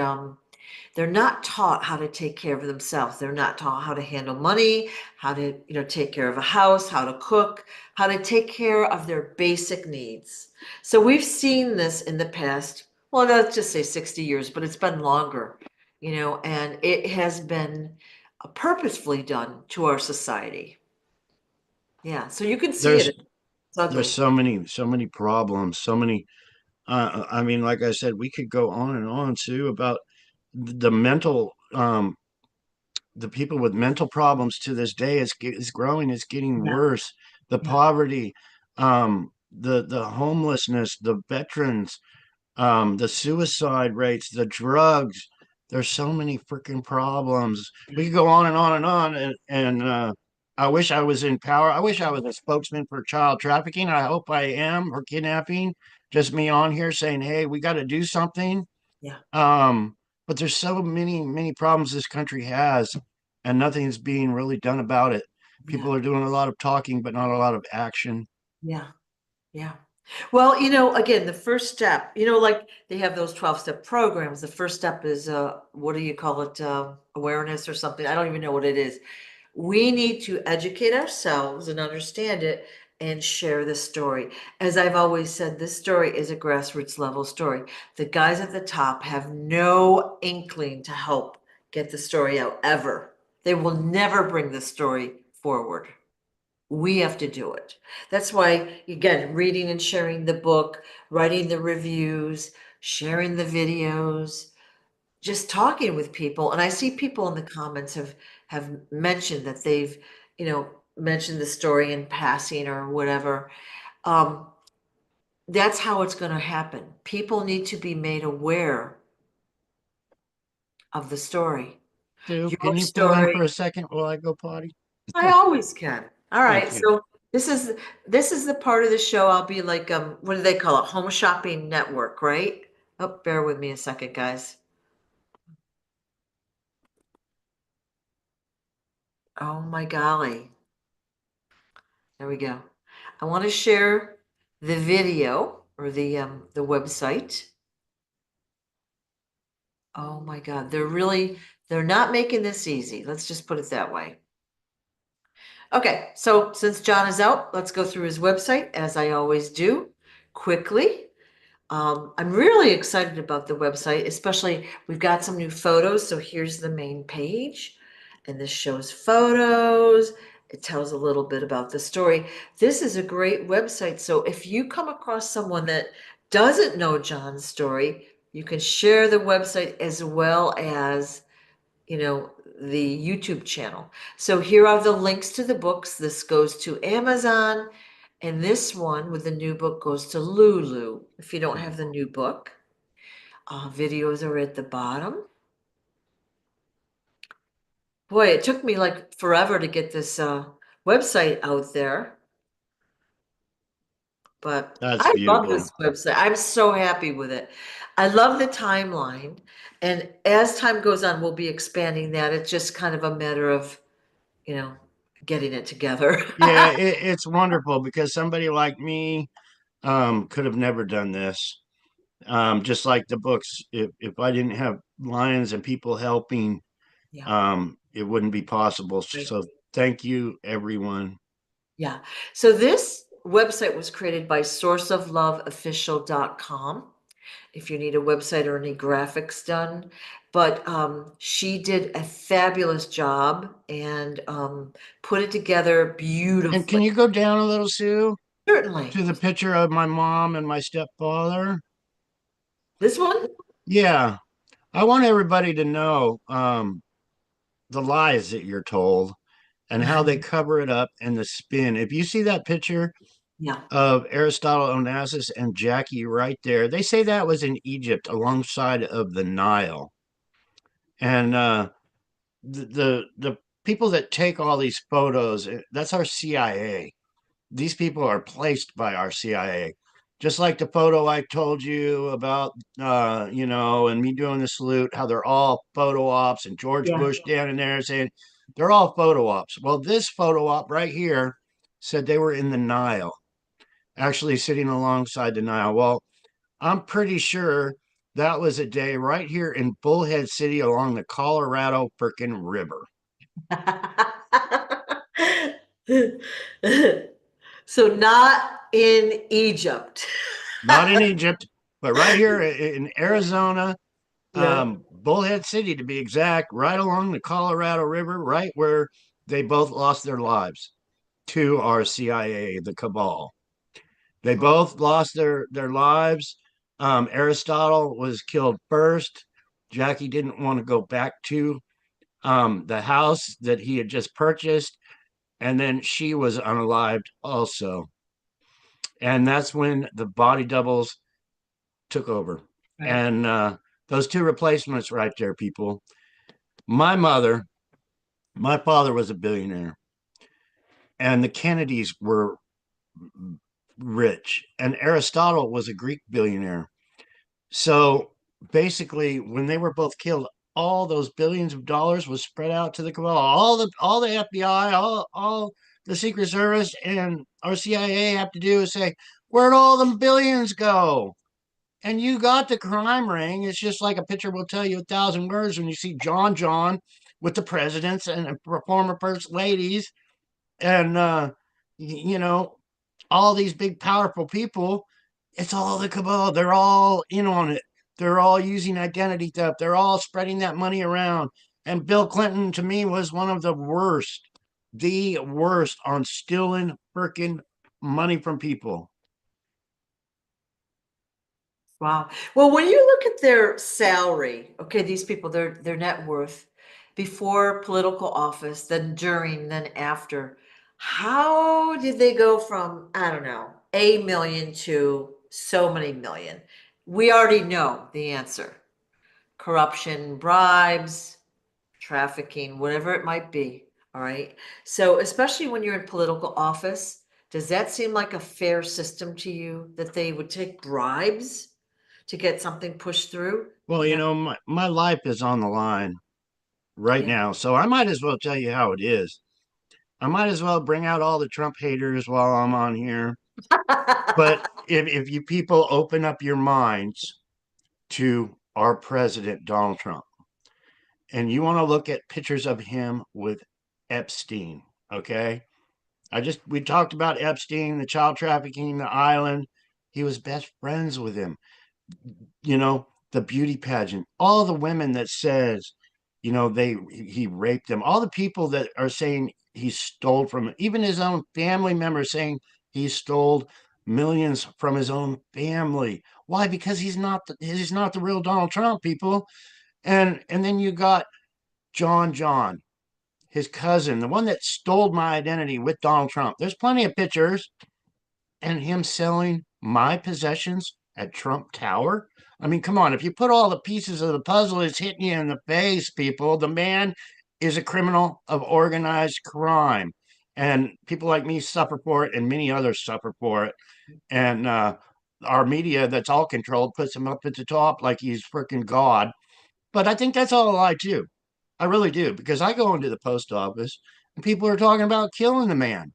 Speaker 1: they're not taught how to take care of themselves. They're not taught how to handle money, how to take care of a house, how to cook, how to take care of their basic needs. So we've seen this in the past, well, let's just say 60 years, but it's been longer, and it has been purposefully done to our society. Yeah, so you can see it.
Speaker 2: There's
Speaker 1: It's ugly.
Speaker 2: so many problems, so many. I mean, like I said, we could go on and on too about the mental, the people with mental problems to this day is growing. It's getting
Speaker 1: Yeah,
Speaker 2: worse. The
Speaker 1: yeah,
Speaker 2: poverty, the homelessness, the veterans, the suicide rates, the drugs. There's so many freaking problems. We could go on and on and on. And I wish I was in power. I wish I was a spokesman for child trafficking. I hope I am, or kidnapping. Just me on here saying, "Hey, we got to do something."
Speaker 1: yeah,
Speaker 2: Um, but there's so many problems this country has, and nothing's being really done about it.
Speaker 1: yeah,
Speaker 2: People are doing a lot of talking, but not a lot of action.
Speaker 1: yeah, yeah. Well, again, the first step, like they have those 12-step programs. The first step is what do you call it? Awareness or something. I don't even know what it is. We need to educate ourselves and understand it and share the story. As I've always said, this story is a grassroots level story. The guys at the top have no inkling to help get the story out ever. They will never bring the story forward. We have to do it. That's why, again, reading and sharing the book, writing the reviews, sharing the videos, just talking with people. And I see people in the comments have mentioned that they've, mentioned the story in passing or whatever. Um, that's how it's going to happen. People need to be made aware of the story.
Speaker 2: Sue,
Speaker 1: Your
Speaker 2: can you fill in for
Speaker 1: story.
Speaker 2: a second while I go potty?
Speaker 1: I always can. All right.
Speaker 2: Thank you.
Speaker 1: So this is the part of the show I'll be like, what do they call it? Home shopping network, right? Oh, bear with me a second, guys. Oh my golly. There we go. I want to share the video or the website. Oh my God. They're not making this easy. Let's just put it that way. Okay, so since John is out, let's go through his website as I always do quickly. I'm really excited about the website, especially we've got some new photos. So here's the main page, and this shows photos. It tells a little bit about the story. This is a great website. So if you come across someone that doesn't know John's story, you can share the website as well as, you know, the YouTube channel. So here are the links to the books. This goes to Amazon. And this one with the new book goes to Lulu. If you don't have the new book, videos are at the bottom. Boy, it took me like forever to get this website out there, but
Speaker 2: That's
Speaker 1: I love
Speaker 2: beautiful.
Speaker 1: this website. I'm so happy with it. I love the timeline, and as time goes on, we'll be expanding that. It's just kind of a matter of, you know, getting it together.
Speaker 2: Yeah, it's wonderful because somebody like me could have never done this. Just like the books, if I didn't have lions and people helping,
Speaker 1: Yeah.
Speaker 2: it wouldn't be possible.
Speaker 1: Right.
Speaker 2: So thank you, everyone.
Speaker 1: Yeah. So this website was created by sourceofloveofficial.com if you need a website or any graphics done. But she did a fabulous job and put it together
Speaker 2: And
Speaker 1: beautifully.
Speaker 2: can you go down a little, Sue,
Speaker 1: Certainly.
Speaker 2: to the picture of my mom and my stepfather?
Speaker 1: This one?
Speaker 2: Yeah, I want everybody to know the lies that you're told and how they cover it up and the spin. If you see that picture
Speaker 1: Yeah.
Speaker 2: of Aristotle Onassis and Jackie right there, they say that was in Egypt alongside of the Nile. And the people that take all these photos, that's our CIA. These people are placed by our CIA. Just like the photo I told you about, and me doing the salute, how they're all photo ops, and George
Speaker 1: Yeah.
Speaker 2: Bush standing there saying they're all photo ops. Well, this photo op right here said they were in the Nile, actually sitting alongside the Nile. Well, I'm pretty sure that was a day right here in Bullhead City along the Colorado frickin' River.
Speaker 1: So not in Egypt.
Speaker 2: Not in Egypt, but right here in Arizona,
Speaker 1: Yeah.
Speaker 2: Bullhead City to be exact, right along the Colorado River, right where they both lost their lives to our CIA, the cabal. They both lost their lives. Aristotle was killed first. Jackie didn't want to go back to the house that he had just purchased, and then she was unalived also. And that's when the body doubles took over.
Speaker 1: Right.
Speaker 2: And those two replacements right there, people. My mother, my father was a billionaire, and the Kennedys were rich, and Aristotle was a Greek billionaire. So basically, when they were both killed, all those billions of dollars was spread out to the cabal. All the FBI, all the Secret Service, and our CIA have to do is say, "Where'd all them billions go?" And you got the crime ring. It's just like a picture will tell you 1,000 words when you see JohnJohn with the presidents and former first ladies, and you know, all these big powerful people. It's all the cabal. They're all in on it. They're all using identity theft. They're all spreading that money around. And Bill Clinton, to me, was one of the worst on stealing freaking money from people.
Speaker 1: Wow. Well, when you look at their salary, okay, these people, their net worth before political office, then during, then after, how did they go from, I don't know, a million to so many million? We already know the answer. Corruption, bribes, trafficking, whatever it might be. All right. So, especially when you're in political office, does that seem like a fair system to you that they would take bribes to get something pushed through?
Speaker 2: Well,
Speaker 1: That,
Speaker 2: my life is on the line right
Speaker 1: yeah.
Speaker 2: now, so I might as well tell you how it is. I might as well bring out all the Trump haters while I'm on here. But if you people open up your minds to our president, Donald Trump, and you want to look at pictures of him with Epstein, okay? We talked about Epstein, the child trafficking, the island. He was best friends with him. The beauty pageant, all the women that says, he raped them, all the people that are saying he stole from, even his own family members saying he stole millions from his own family. Why? Because he's not the real Donald Trump, people. And then you got JohnJohn, his cousin, the one that stole my identity with Donald Trump. There's plenty of pictures and him selling my possessions at Trump Tower. I mean, come on, if you put all the pieces of the puzzle, it's hitting you in the face, people. The man is a criminal of organized crime. And people like me suffer for it, and many others suffer for it. And our media, that's all controlled, puts him up at the top like he's freaking God. But I think that's all a lie, too. I really do, because I go into the post office and people are talking about killing the man.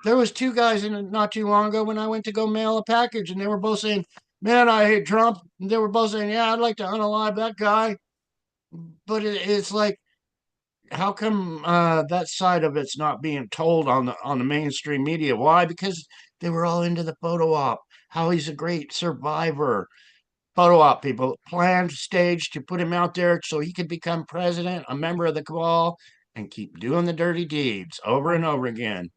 Speaker 2: There was two guys in it not too long ago when I went to go mail a package, and they were both saying, "Man, I hate Trump." And they were both saying, "Yeah, I'd like to unalive that guy." But it's like, how come that side of it's not being told on the mainstream media? Why? Because they were all into the photo op. How he's a great survivor. Photo op, people planned, staged to put him out there so he could become president, a member of the cabal, and keep doing the dirty deeds over and over again.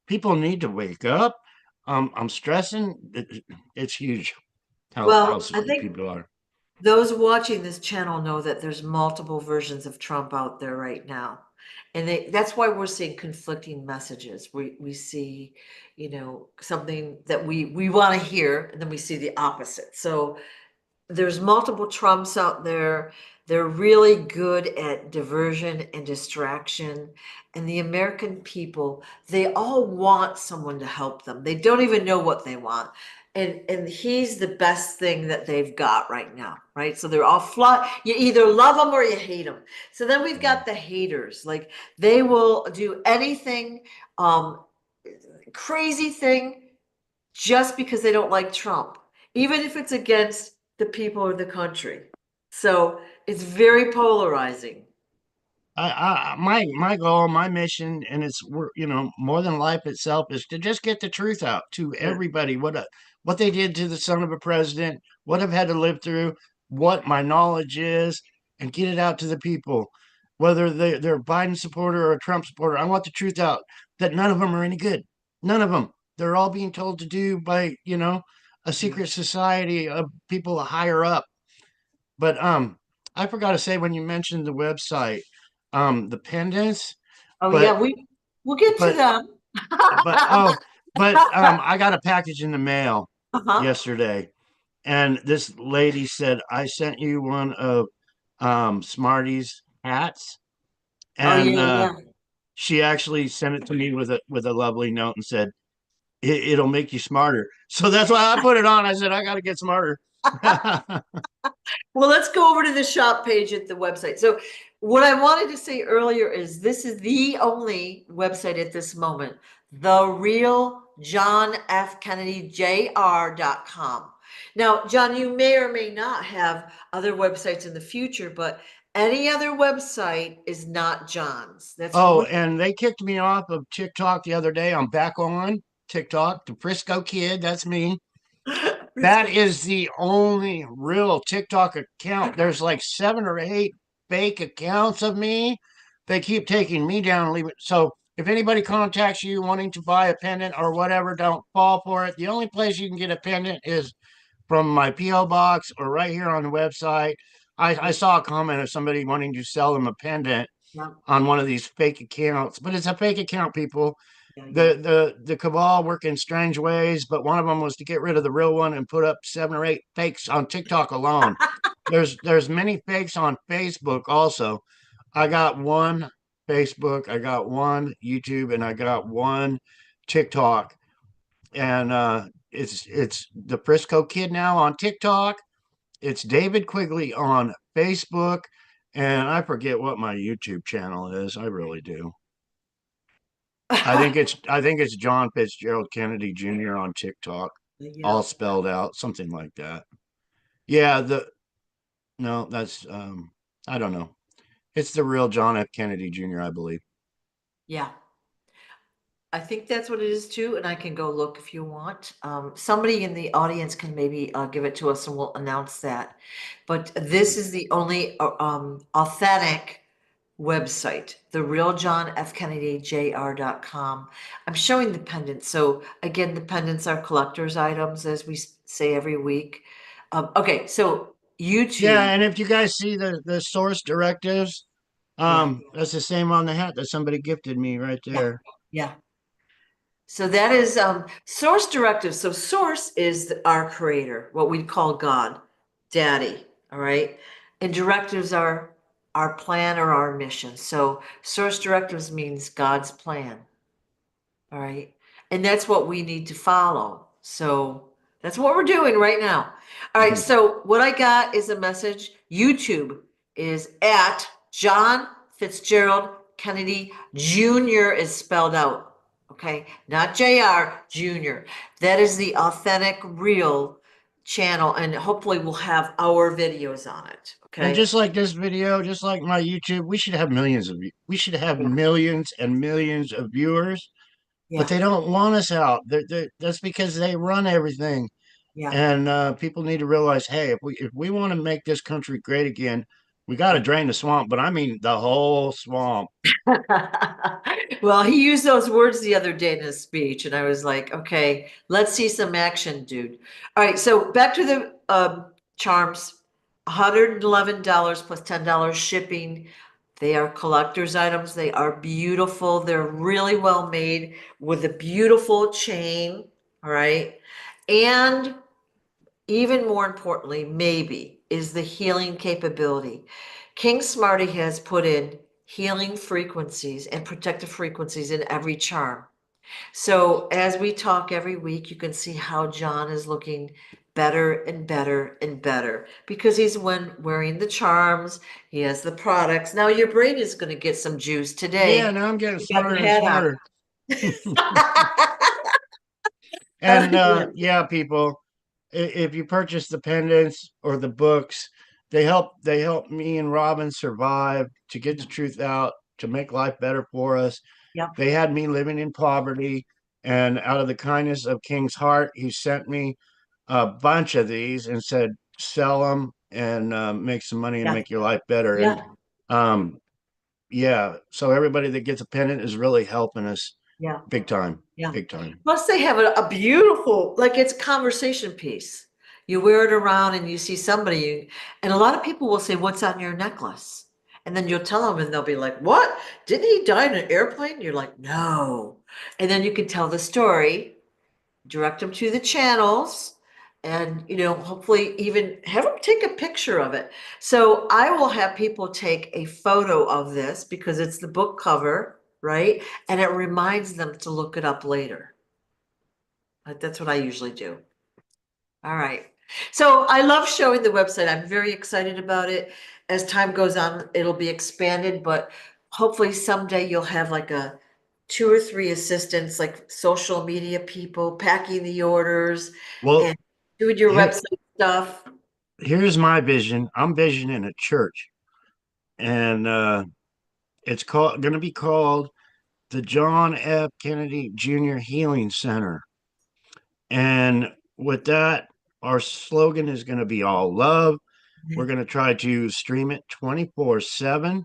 Speaker 2: People need to wake up. I'm stressing. It's huge how
Speaker 1: Well, I
Speaker 2: silly
Speaker 1: think
Speaker 2: people are.
Speaker 1: those watching this channel know that there's multiple versions of Trump out there right now. And that's why we're seeing conflicting messages. We see, something that we want to hear, and then we see the opposite. So there's multiple Trumps out there. They're really good at diversion and distraction. And the American people, they all want someone to help them. They don't even know what they want. And he's the best thing that they've got right now, right? So they're all flood. You either love them or you hate them. So then we've got the haters. Like they will do anything, crazy thing, just because they don't like Trump, even if it's against the people or the country. So it's very polarizing.
Speaker 2: My goal, my mission, and more than life itself, is to just get the truth out to
Speaker 1: Yeah.
Speaker 2: everybody. What they did to the son of a president, what I've had to live through, what my knowledge is, and get it out to the people. Whether they're a Biden supporter or a Trump supporter, I want the truth out that none of them are any good. None of them. They're all being told to do by a
Speaker 1: Yeah.
Speaker 2: secret society of people higher up. But I forgot to say when you mentioned the website, the pendants,
Speaker 1: Oh
Speaker 2: but
Speaker 1: yeah, we'll get to
Speaker 2: but
Speaker 1: them.
Speaker 2: but oh, but I got a package in the mail
Speaker 1: Uh-huh.
Speaker 2: yesterday, and this lady said I sent you one of Smarty's hats,
Speaker 1: Oh
Speaker 2: and
Speaker 1: yeah, yeah.
Speaker 2: she actually sent it to me with a lovely note and said it'll make you smarter. So that's why I put it on. I said I got to get smarter.
Speaker 1: Well, let's go over to the shop page at the website. So what I wanted to say earlier is this is the only website at this moment, the real John F. Kennedy Jr.com. Now, John, you may or may not have other websites in the future, but any other website is not John's. That's
Speaker 2: Oh,
Speaker 1: real.
Speaker 2: and they kicked me off of TikTok the other day. I'm back on TikTok, the Frisco Kid. That's me. That is the only real TikTok account. There's like 7 or 8 fake accounts of me. They keep taking me down and leave it. So if anybody contacts you wanting to buy a pendant or whatever, don't fall for it. The only place you can get a pendant is from my PO box or right here on the website. I saw a comment of somebody wanting to sell them a pendant
Speaker 1: Yeah,
Speaker 2: on one of these fake accounts, but it's a fake account, people.
Speaker 1: yeah, yeah.
Speaker 2: The cabal work in strange ways, but one of them was to get rid of the real one and put up 7 or 8 fakes on TikTok alone. There's many fakes on Facebook also. I got one Facebook, I got one YouTube, and I got one TikTok. And it's the Frisco Kid now on TikTok. It's David Quigley on Facebook, and I forget what my YouTube channel is. I really do. I think it's John Fitzgerald Kennedy Jr. on TikTok,
Speaker 1: Yeah.
Speaker 2: all spelled out, something like that. Yeah, the no, that's I don't know. It's the real John F. Kennedy Jr., I believe.
Speaker 1: Yeah. I think that's what it is too, and I can go look if you want. Somebody in the audience can maybe give it to us and we'll announce that. But this is the only authentic website, the real John F. Kennedy Jr.com. I'm showing the pendants. So again, the pendants are collector's items, as we say every week. Okay, so
Speaker 2: Yeah,
Speaker 1: YouTube.
Speaker 2: and if you guys see the source directives,
Speaker 1: Yeah,
Speaker 2: that's the same on the hat that somebody gifted me right
Speaker 1: yeah,
Speaker 2: there.
Speaker 1: yeah. So that is source directive. So source is our creator, what we call God, daddy. All right. And directives are our plan or our mission. So source directives means God's plan. All right. And that's what we need to follow. So that's what we're doing right now. All right. So what I got is a message. YouTube is at John Fitzgerald Kennedy Jr. is spelled out. Okay. Not JR Jr. That is the authentic, real channel. And hopefully we'll have our videos on it.
Speaker 2: And
Speaker 1: Okay.
Speaker 2: just like this video, just like my YouTube, we should have
Speaker 1: Yeah.
Speaker 2: millions and millions of viewers, but
Speaker 1: Yeah.
Speaker 2: they don't want us out. That's because they run everything.
Speaker 1: Yeah.
Speaker 2: And people need to realize, hey, if we want to make this country great again, we got to
Speaker 1: Yeah.
Speaker 2: drain the swamp. But I mean the whole swamp.
Speaker 1: Well, he used those words the other day in his speech, and I was like, okay, let's see some action, dude. All right, so back to the charms. $111 plus $10 shipping. They are collector's items. They are beautiful. They're really well made with a beautiful chain. All right. And even more importantly, maybe, is the healing capability. King Smarty has put in healing frequencies and protective frequencies in every charm. So as we talk every week, you can see how John is looking better and better and better because he's when wearing the charms, he has the products. Now your brain is going to get some juice
Speaker 2: Yeah,
Speaker 1: today.
Speaker 2: now I'm getting
Speaker 1: You got the
Speaker 2: smarter and
Speaker 1: hat on.
Speaker 2: smarter. And
Speaker 1: Yeah,
Speaker 2: yeah, people, if you purchase the pendants or the books, they help me and Robin survive, to get the truth out, to make life better for us.
Speaker 1: yeah,
Speaker 2: They had me living in poverty, and out of the kindness of King's heart, he sent me a bunch of these and said, sell them and make some money and
Speaker 1: yeah,
Speaker 2: make your life better. And
Speaker 1: yeah,
Speaker 2: um, yeah, so everybody that gets a pendant is really helping us
Speaker 1: yeah.
Speaker 2: big time,
Speaker 1: Yeah.
Speaker 2: big time.
Speaker 1: Plus they have a beautiful, like it's a conversation piece. You wear it around and you see somebody, and a lot of people will say, "What's on your necklace?" And then you'll tell them, and they'll be like, "What? Didn't he die in an airplane?" You're like, "No." And then you can tell the story, direct them to the channels, and hopefully even have them take a picture of it. So I will have people take a photo of this because it's the book cover, right? And it reminds them to look it up later. That's what I usually do. All right. So I love showing the website. I'm very excited about it. As time goes on, it'll be expanded, but hopefully someday you'll have like a two or three assistants, like social media people, packing the orders and
Speaker 2: Well,
Speaker 1: doing your
Speaker 2: here,
Speaker 1: website stuff.
Speaker 2: here's my vision. I'm visioning a church, and it's going to be called the John F. Kennedy Jr. Healing Center. And with that, our slogan is going to be all love. We're going to try to stream it 24/7,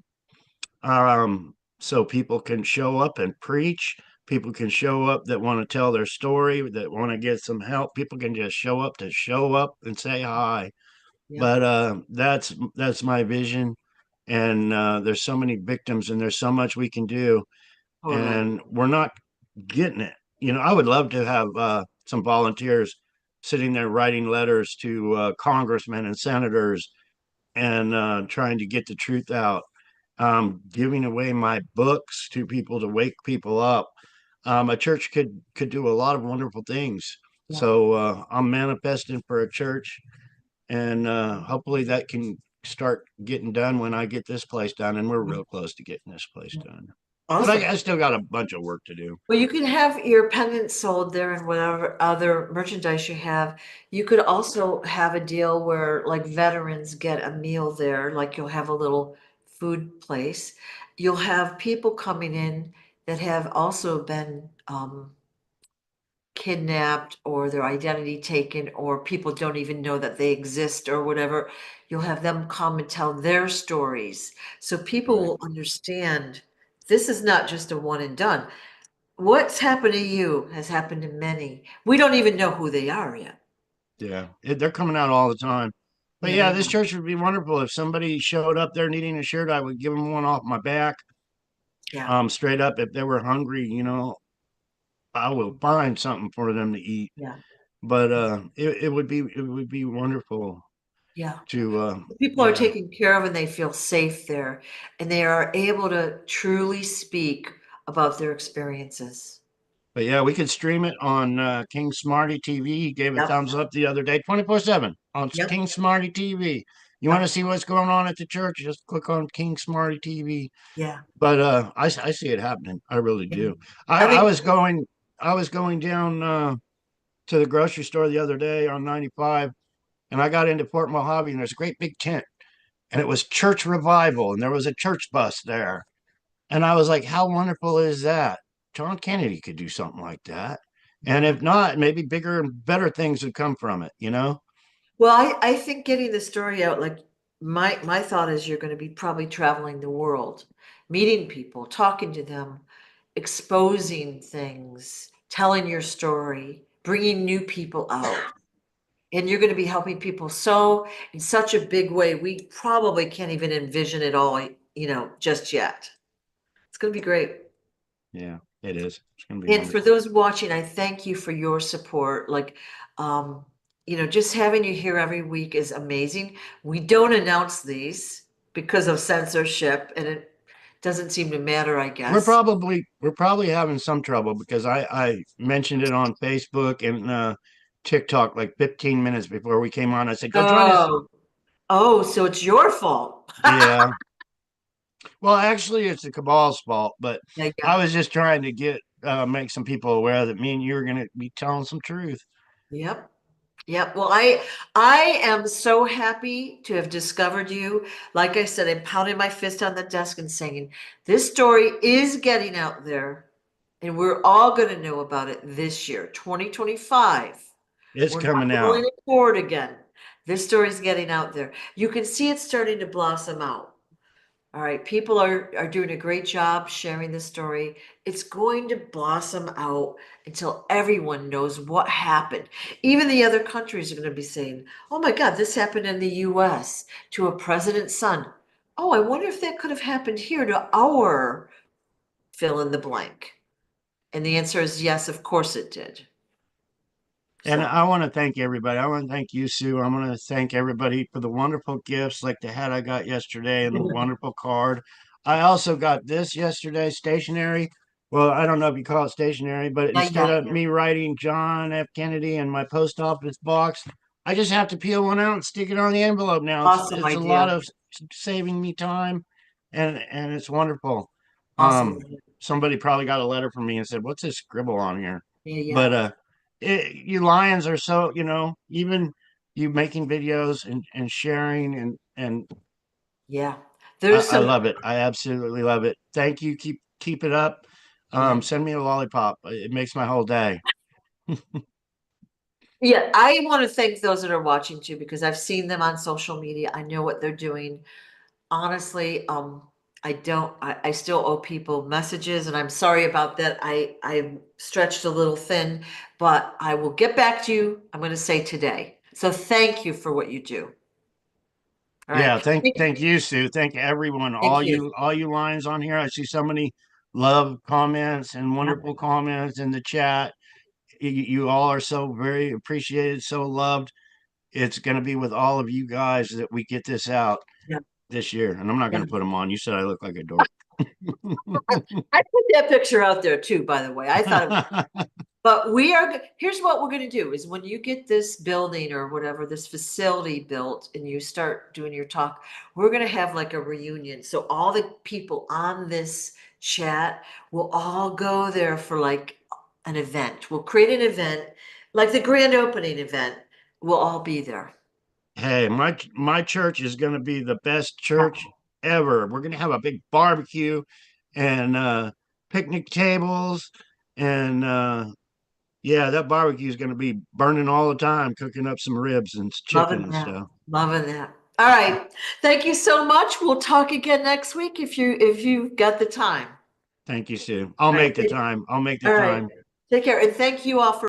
Speaker 2: so people can show up and preach. People can show up that want to tell their story, that want to get some help. People can just show up and say hi.
Speaker 1: Yeah,
Speaker 2: But that's my vision. And there's so many victims, and there's so much we can do,
Speaker 1: totally.
Speaker 2: and we're not getting it. I would love to have some volunteers sitting there writing letters to congressmen and senators and trying to get the truth out. giving away my books to people to wake people up. A church could do a lot of wonderful things.
Speaker 1: Yeah.
Speaker 2: So I'm manifesting for a church, and hopefully that can start getting done when I get this place done. And we're real close to getting this place done. But
Speaker 1: Awesome.
Speaker 2: I still got a bunch of work to do.
Speaker 1: Well, you can have your pendants sold there and whatever other merchandise you have. You could also have a deal where like veterans get a meal there, like you'll have a little food place. You'll have people coming in that have also been kidnapped or their identity taken, or people don't even know that they exist or whatever. You'll have them come and tell their stories. So people
Speaker 2: Right.
Speaker 1: will understand this is not just a one and done. What's happened to you has happened to many. We don't even know who they are yet.
Speaker 2: Yeah, they're coming out all the time. But
Speaker 1: Yeah,
Speaker 2: yeah,
Speaker 1: they
Speaker 2: this
Speaker 1: are.
Speaker 2: church would be wonderful. If somebody showed up there needing a shirt, I would give them one off my back.
Speaker 1: Yeah,
Speaker 2: Straight up, if they were hungry, I will find something for them to eat.
Speaker 1: yeah,
Speaker 2: But it would be wonderful
Speaker 1: yeah.
Speaker 2: to
Speaker 1: People are
Speaker 2: yeah.
Speaker 1: taken care of and they feel safe there, and they are able to truly speak about their experiences.
Speaker 2: But yeah, we could stream it on King Smarty TV. He gave a
Speaker 1: Yep,
Speaker 2: thumbs up the other day, 24/7 on
Speaker 1: yep,
Speaker 2: King Smarty TV. You want to
Speaker 1: yep,
Speaker 2: see what's going on at the church? Just click on King Smarty TV.
Speaker 1: yeah.
Speaker 2: But I see it happening. I really
Speaker 1: Yeah.
Speaker 2: do.
Speaker 1: I
Speaker 2: I
Speaker 1: think,
Speaker 2: was going down to the grocery store the other day on 95, and I got into Port Mojave, and there's a great big tent, and it was church revival, and there was a church bus there, and I was like, how wonderful is that? John Kennedy could do something like that, and
Speaker 1: yeah.
Speaker 2: if not, maybe bigger and better things would come from it.
Speaker 1: Well, I think getting the story out, like my thought is you're going to be probably traveling the world, meeting people, talking to them, exposing things, telling your story, bringing new people out. And you're going to be helping people so in such a big way, we probably can't even envision it all, just yet. It's going to be great.
Speaker 2: Yeah, it is. It's going to be
Speaker 1: And for
Speaker 2: wonderful.
Speaker 1: those watching, I thank you for your support. Like, um, just having you here every week is amazing. We don't announce these because of censorship, and it doesn't seem to matter, I
Speaker 2: We're
Speaker 1: guess.
Speaker 2: probably we're probably having some trouble because I mentioned it on Facebook and TikTok like 15 minutes before we came on. I said, "Go join us."
Speaker 1: Oh, oh, so it's your fault.
Speaker 2: Yeah. Well, actually, it's the cabal's fault, but
Speaker 1: Yeah,
Speaker 2: I
Speaker 1: yeah.
Speaker 2: was just trying to make some people aware that me and you are going to be telling some truth.
Speaker 1: Yep. Yep. Well, I am so happy to have discovered you. Like I said, I'm pounding my fist on the desk and saying, this story is getting out there, and we're all going to know about it this year, 2025.
Speaker 2: It's
Speaker 1: We're not
Speaker 2: coming
Speaker 1: going
Speaker 2: out.
Speaker 1: to court again. This story's getting out there. You can see it starting to blossom out. All right, people are doing a great job sharing this story. It's going to blossom out until everyone knows what happened. Even the other countries are going to be saying, "Oh my God, this happened in the US to a president's son. Oh, I wonder if that could have happened here to our fill in the blank." And the answer is yes, of course it did.
Speaker 2: And
Speaker 1: So,
Speaker 2: I want to thank everybody. I want to thank you, Sue. I want to thank everybody for the wonderful gifts like the hat I got yesterday and the wonderful card. I also got this yesterday, stationery. Well, I don't know if you call it stationery, but
Speaker 1: yeah,
Speaker 2: instead
Speaker 1: yeah,
Speaker 2: of
Speaker 1: yeah.
Speaker 2: me writing John F. Kennedy in my post office box, I just have to peel one out and stick it on the envelope now. It's
Speaker 1: Awesome
Speaker 2: it's a lot
Speaker 1: idea.
Speaker 2: of saving me time, and it's wonderful.
Speaker 1: Awesome
Speaker 2: Um,
Speaker 1: idea.
Speaker 2: Somebody probably got a letter from me and said, "What's this scribble on here?"
Speaker 1: Yeah, yeah,
Speaker 2: But you lions are so, even you making videos and sharing and
Speaker 1: yeah.
Speaker 2: I,
Speaker 1: There's
Speaker 2: I
Speaker 1: some,
Speaker 2: love it. I absolutely love it. Thank you. Keep it up.
Speaker 1: yeah.
Speaker 2: Send me a lollipop. It makes my whole day.
Speaker 1: Yeah, I want to thank those that are watching too, because I've seen them on social media. I know what they're doing. Honestly, I still owe people messages, and I'm sorry about that. I stretched a little thin, but I will get back to you. I'm going to say today. So thank you for what you do. All right.
Speaker 2: Yeah, thank you, Sue. Thank everyone,
Speaker 1: Thank you.
Speaker 2: all you lions on here. I see so many love comments and
Speaker 1: Yeah.
Speaker 2: wonderful comments in the chat. You all are so very appreciated, so loved. It's going to be with all of you guys that we get this out.
Speaker 1: Yeah.
Speaker 2: this year, and I'm not going to put them on. You said I look like a dork.
Speaker 1: I put that picture out there too, by the way. I thought it, but here's what we're going to do is when you get this building or whatever, this facility built and you start doing your talk, we're going to have like a reunion. So all the people on this chat will all go there for like an event. We'll create an event, like the grand opening event. We'll all be there.
Speaker 2: Hey, my church is going to be the best church ever. We're going to have a big barbecue and picnic tables and yeah, that barbecue is going to be burning all the time, cooking up some ribs and chicken and stuff.
Speaker 1: Loving that. All right. Thank you so much. We'll talk again next week if you've got the time.
Speaker 2: Thank you, Sue. I'll make the time. I'll make the
Speaker 1: All
Speaker 2: time.
Speaker 1: right. Take care. And thank you all for